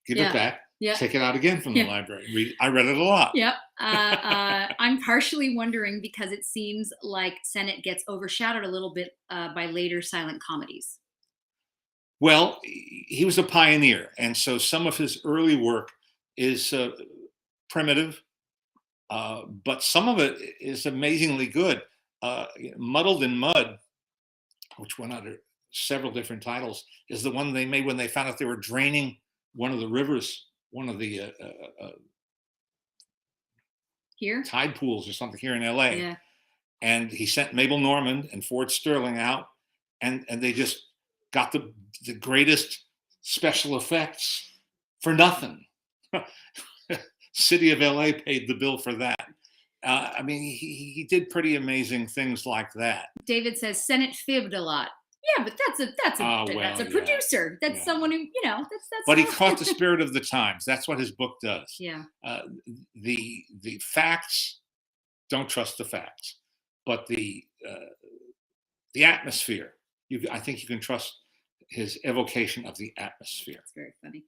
give it back, take it out again from the library. I read it a lot. Yep. I'm partially wondering because it seems like Sennett gets overshadowed a little bit by later silent comedies. Well, he was a pioneer, and so some of his early work is primitive, but some of it is amazingly good. Muddled in Mud, which went under several different titles, is the one they made when they found out they were draining one of the rivers, one of the here tide pools or something here in LA. Yeah. And he sent Mabel Normand and Ford Sterling out, and they just got the greatest special effects for nothing. City of LA paid the bill for that. I mean, he did pretty amazing things like that. David says Sennett fibbed a lot. Yeah, but that's a producer. That's someone who, that's. But he caught the spirit of the times. That's what his book does. Yeah. The facts, don't trust the facts, but the atmosphere. I think you can trust his evocation of the atmosphere. That's very funny.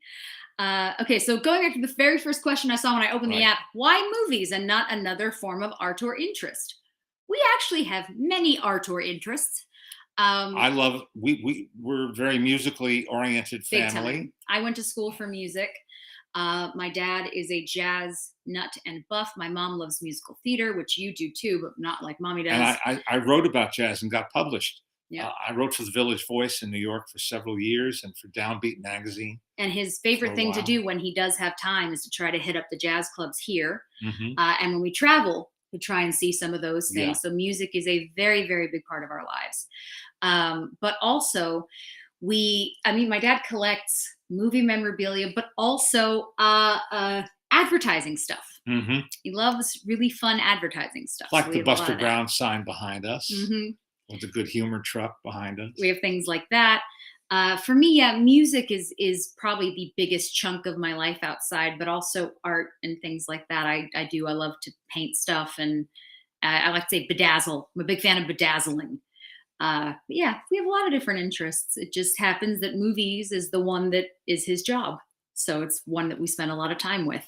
Okay, so going back to the very first question I saw when I opened the app, why movies and not another form of art or interest? We actually have many art or interests. We're very musically oriented family. I went to school for music. My dad is a jazz nut and buff. My mom loves musical theater, which you do too, but not like mommy does. And I wrote about jazz and got published. Yeah. I wrote for the Village Voice in New York for several years and for Downbeat magazine. And his favorite thing to do when he does have time is to try to hit up the jazz clubs here. And when we travel, we try and see some of those things. Yeah. So music is a very, very big part of our lives. But also my dad collects movie memorabilia, but also advertising stuff. He loves really fun advertising stuff. Like the Buster Brown sign behind us. With a good humor truck behind us. We have things like that. For me, music is probably the biggest chunk of my life outside, but also art and things like that. I love to paint stuff, and I like to say bedazzle. I'm a big fan of bedazzling. But yeah, we have a lot of different interests. It just happens that movies is the one that is his job. So it's one that we spend a lot of time with.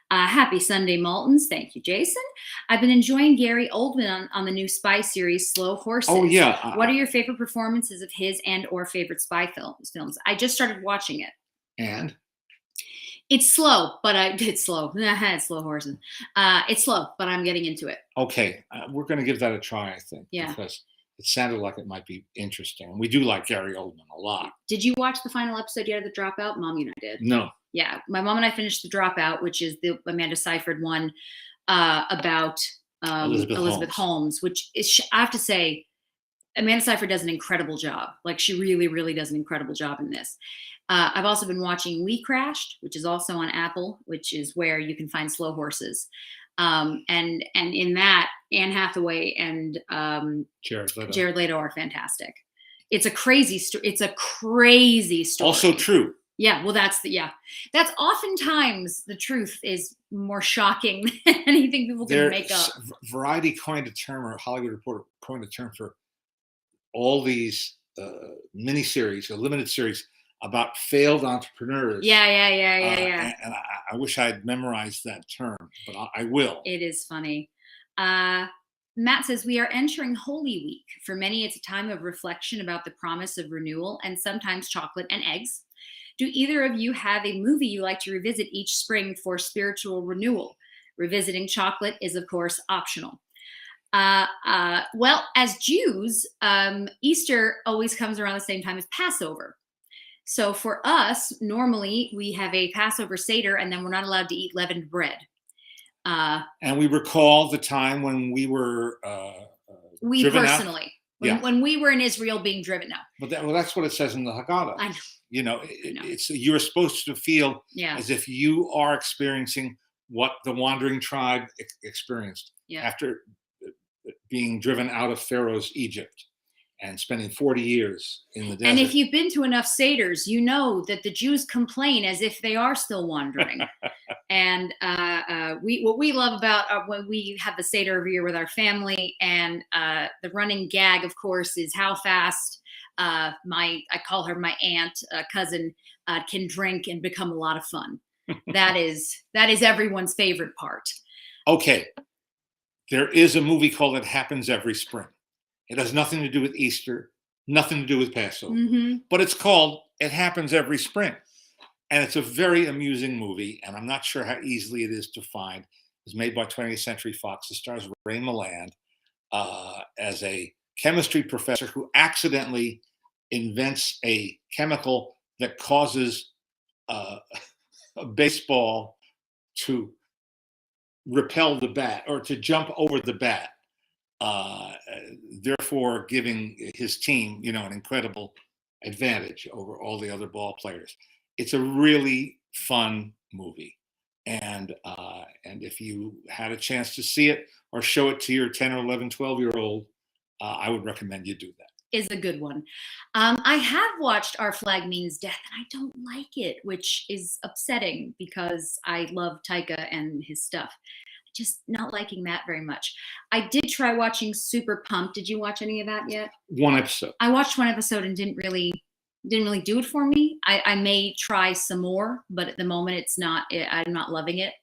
Happy Sunday, Maltins. Thank you, Jason. I've been enjoying Gary Oldman on the new spy series, Slow Horses. Oh, yeah. What are your favorite performances of his and or favorite spy films? I just started watching it. And? It's slow, but it's slow. It's Slow Horses. It's slow, but I'm getting into it. Okay. We're going to give that a try, I think. Yeah. Because it sounded like it might be interesting. And we do like Gary Oldman a lot. Did you watch the final episode yet of The Dropout? Mommy and I did. No. Yeah, my mom and I finished The Dropout, which is the Amanda Seyfried one about Elizabeth Holmes, which is, I have to say, Amanda Seyfried does an incredible job. Like, she really, really does an incredible job in this. I've also been watching We Crashed, which is also on Apple, which is where you can find Slow Horses. And in that, Anne Hathaway and Jared Leto are fantastic. It's a crazy story. It's a crazy story. Also true. Yeah, well, that's oftentimes the truth is more shocking than anything people can make up. Variety coined a term, or Hollywood Reporter coined a term for all these miniseries or limited series about failed entrepreneurs. Yeah. And I wish I had memorized that term, but I will. It is funny. Matt says, we are entering Holy Week. For many, it's a time of reflection about the promise of renewal and sometimes chocolate and eggs. Do either of you have a movie you like to revisit each spring for spiritual renewal? Revisiting chocolate is, of course, optional. Well, as Jews, Easter always comes around the same time as Passover. So for us, normally we have a Passover Seder, and then we're not allowed to eat leavened bread. And we recall the time when we were we personally, when we were in Israel being driven out. But that's what it says in the Haggadah. I know. You know, it's you're supposed to feel as if you are experiencing what the wandering tribe experienced after being driven out of Pharaoh's Egypt and spending 40 years in the desert. And if you've been to enough Seders, you know that the Jews complain as if they are still wandering. And what we love about when we have the Seder every year with our family, and the running gag, of course, is how fast I call her my aunt, cousin, can drink and become a lot of fun. That is everyone's favorite part. Okay. There is a movie called It Happens Every Spring. It has nothing to do with Easter, nothing to do with Passover, but it's called It Happens Every Spring. And it's a very amusing movie, and I'm not sure how easily it is to find. It's made by 20th Century Fox. It stars Ray Milland as a chemistry professor who accidentally invents a chemical that causes a baseball to repel the bat or to jump over the bat, therefore giving his team, an incredible advantage over all the other ball players. It's a really fun movie, and if you had a chance to see it or show it to your 10 or 11, 12-year-old, I would recommend you do that. Is a good one. I have watched Our Flag Means Death, and I don't like it, which is upsetting because I love Taika and his stuff. Just not liking that very much. I did try watching Super Pumped. Did you watch any of that yet? One episode. I watched one episode and didn't really do it for me. I may try some more, but at the moment I'm not loving it.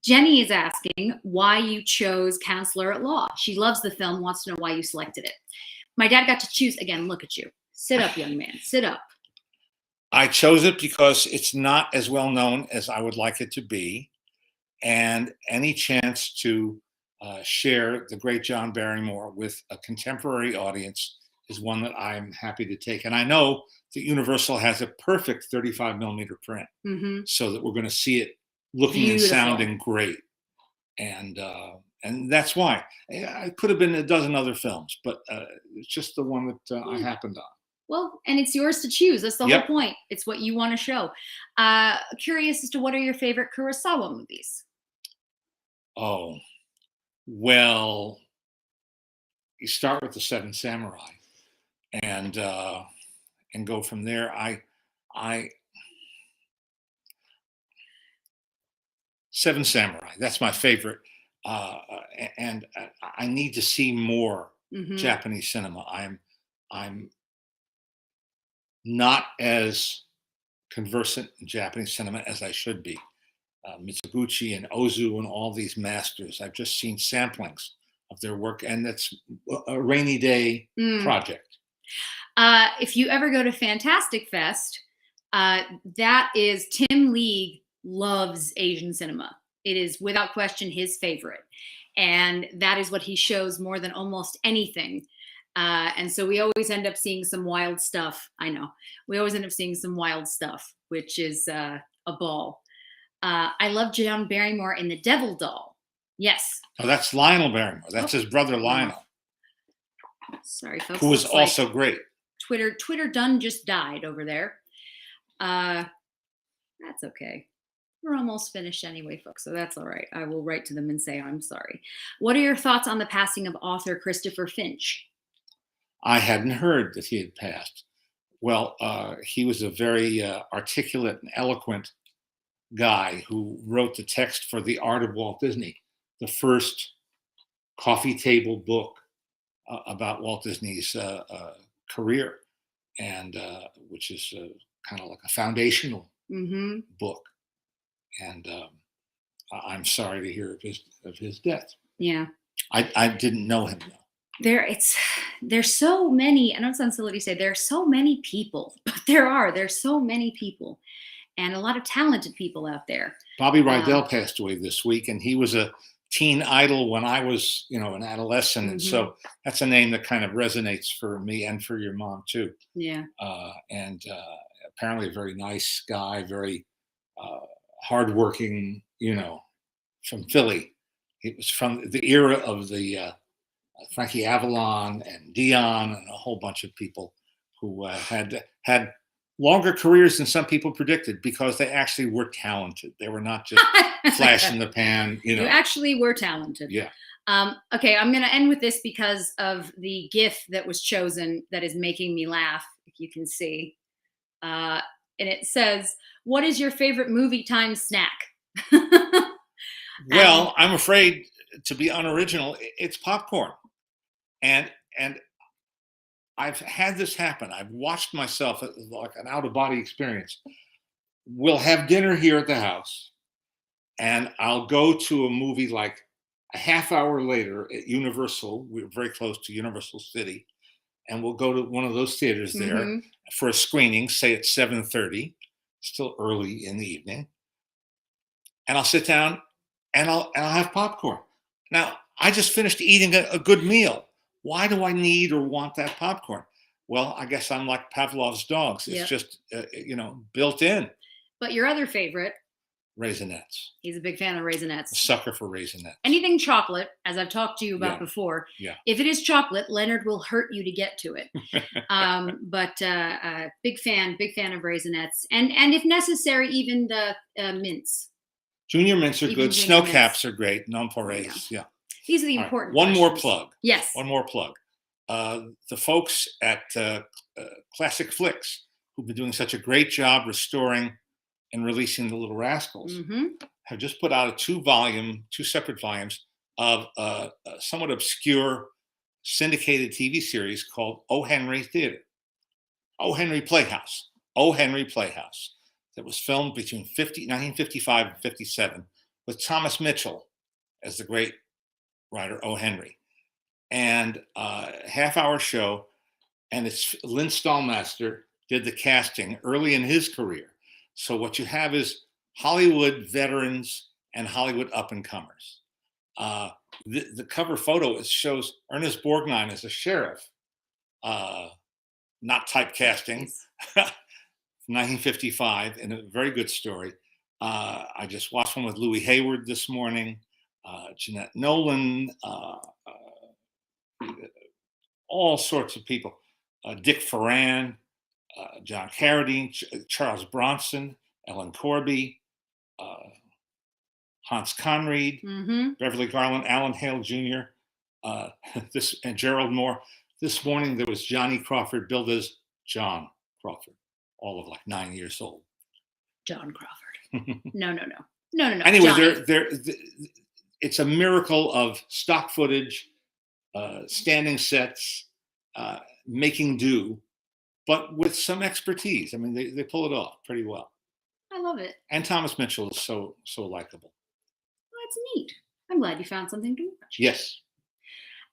Jenny is asking why you chose Counselor at Law. She loves the film, wants to know why you selected it. My dad got to choose. Again, look at you. Sit up, young man. Sit up. I chose it because it's not as well known as I would like it to be. And any chance to share the great John Barrymore with a contemporary audience is one that I'm happy to take. And I know that Universal has a perfect 35 millimeter print, so that we're going to see it looking Beautiful. And sounding great. And that's why. It could have been a dozen other films, but it's just the one that I happened on. Well, and it's yours to choose. That's the whole point. It's what you want to show. Curious as to what are your favorite Kurosawa movies? Oh, well, you start with the Seven Samurai and go from there. Seven Samurai, that's my favorite. And I need to see more Japanese cinema. I'm not as conversant in Japanese cinema as I should be. Mizoguchi and Ozu and all these masters. I've just seen samplings of their work, and that's a rainy day project. If you ever go to Fantastic Fest, that is Tim League loves Asian cinema. It is without question his favorite, and that is what he shows more than almost anything. And so we always end up seeing some wild stuff. I know we always end up seeing some wild stuff, which is a ball. I love John Barrymore in The Devil Doll. Yes. Oh, that's Lionel Barrymore. That's his brother Lionel. Sorry, folks. Who was also great. Twitter done just died over there. That's okay. We're almost finished anyway, folks, so that's all right. I will write to them and say I'm sorry. What are your thoughts on the passing of author Christopher Finch? I hadn't heard that he had passed. Well, he was a very articulate and eloquent guy who wrote the text for The Art of Walt Disney, the first coffee table book about Walt Disney's career. and which is kind of like a foundational book. And I'm sorry to hear of his death. Yeah, I didn't know him though. There's so many. I know it sounds silly to say there are so many people, but there's so many people, and a lot of talented people out there. Bobby Rydell passed away this week, and he was a teen idol when I was, an adolescent, and so that's a name that kind of resonates for me and for your mom too. Yeah. And apparently a very nice guy, very hardworking, from Philly. It was from the era of the Frankie Avalon and Dion and a whole bunch of people who had longer careers than some people predicted because they actually were talented. They were not just flash in the pan. You actually were talented. Yeah. Okay, I'm going to end with this because of the GIF that was chosen that is making me laugh, if you can see. And it says, "What is your favorite movie time snack?" Well, I'm afraid to be unoriginal. It's popcorn. And I've had this happen. I've watched myself like an out-of-body experience. We'll have dinner here at the house, and I'll go to a movie like a half hour later at Universal. We're very close to Universal City, and we'll go to one of those theaters there for a screening, say at 7:30, still early in the evening. And I'll sit down and I'll have popcorn. Now, I just finished eating a good meal. Why do I need or want that popcorn? Well, I guess I'm like Pavlov's dogs. It's just, built in. But your other favorite? Raisinets. He's a big fan of Raisinets. A sucker for Raisinets. Anything chocolate, as I've talked to you about before. Yeah. If it is chocolate, Leonard will hurt you to get to it. But big fan of Raisinets. And if necessary, even the mints. Junior mints are good. Snow caps are great. Nonpareils. Yeah. These are the important One questions. more plug. Yes. One more plug. The folks at Classic Flicks, who've been doing such a great job restoring and releasing The Little Rascals, have just put out two separate volumes of a somewhat obscure syndicated TV series called O. Henry Theater. O. Henry Playhouse. O. Henry Playhouse. That was filmed between 1955 and 57 with Thomas Mitchell as the great writer O. Henry. And half-hour show, and it's Lynn Stallmaster did the casting early in his career. So what you have is Hollywood veterans and Hollywood up-and-comers. The cover photo shows Ernest Borgnine as a sheriff, not typecasting, 1955, and a very good story. I just watched one with Louis Hayward this morning, Jeanette Nolan, all sorts of people. Dick Foran, John Carradine, Charles Bronson, Ellen Corby, Hans Conried, Beverly Garland, Alan Hale Jr., and Gerald Moore. This morning there was Johnny Crawford, billed as John Crawford, all of like 9 years old. John Crawford. No. Anyway, it's a miracle of stock footage, standing sets, making do, but with some expertise. I mean, they pull it off pretty well. I love it. And Thomas Mitchell is so likable. Well, that's neat. I'm glad you found something to watch. Yes.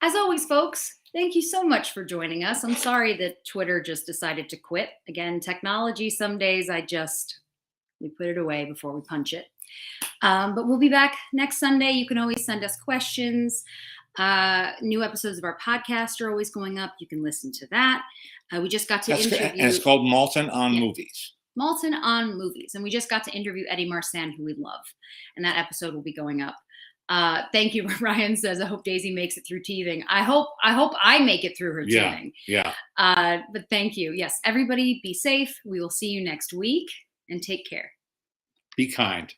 As always, folks, thank you so much for joining us. I'm sorry that Twitter just decided to quit. Again, technology, some days we put it away before we punch it. But we'll be back next Sunday. You can always send us questions. New episodes of our podcast are always going up. You can listen to that. We just got to interview. And it's called Maltin on Movies. Maltin on Movies. And we just got to interview Eddie Marsan, who we love. And that episode will be going up. Thank you. Ryan says, I hope Daisy makes it through teething. I hope I make it through her teething. Yeah. But thank you. Yes, everybody be safe. We will see you next week and take care. Be kind.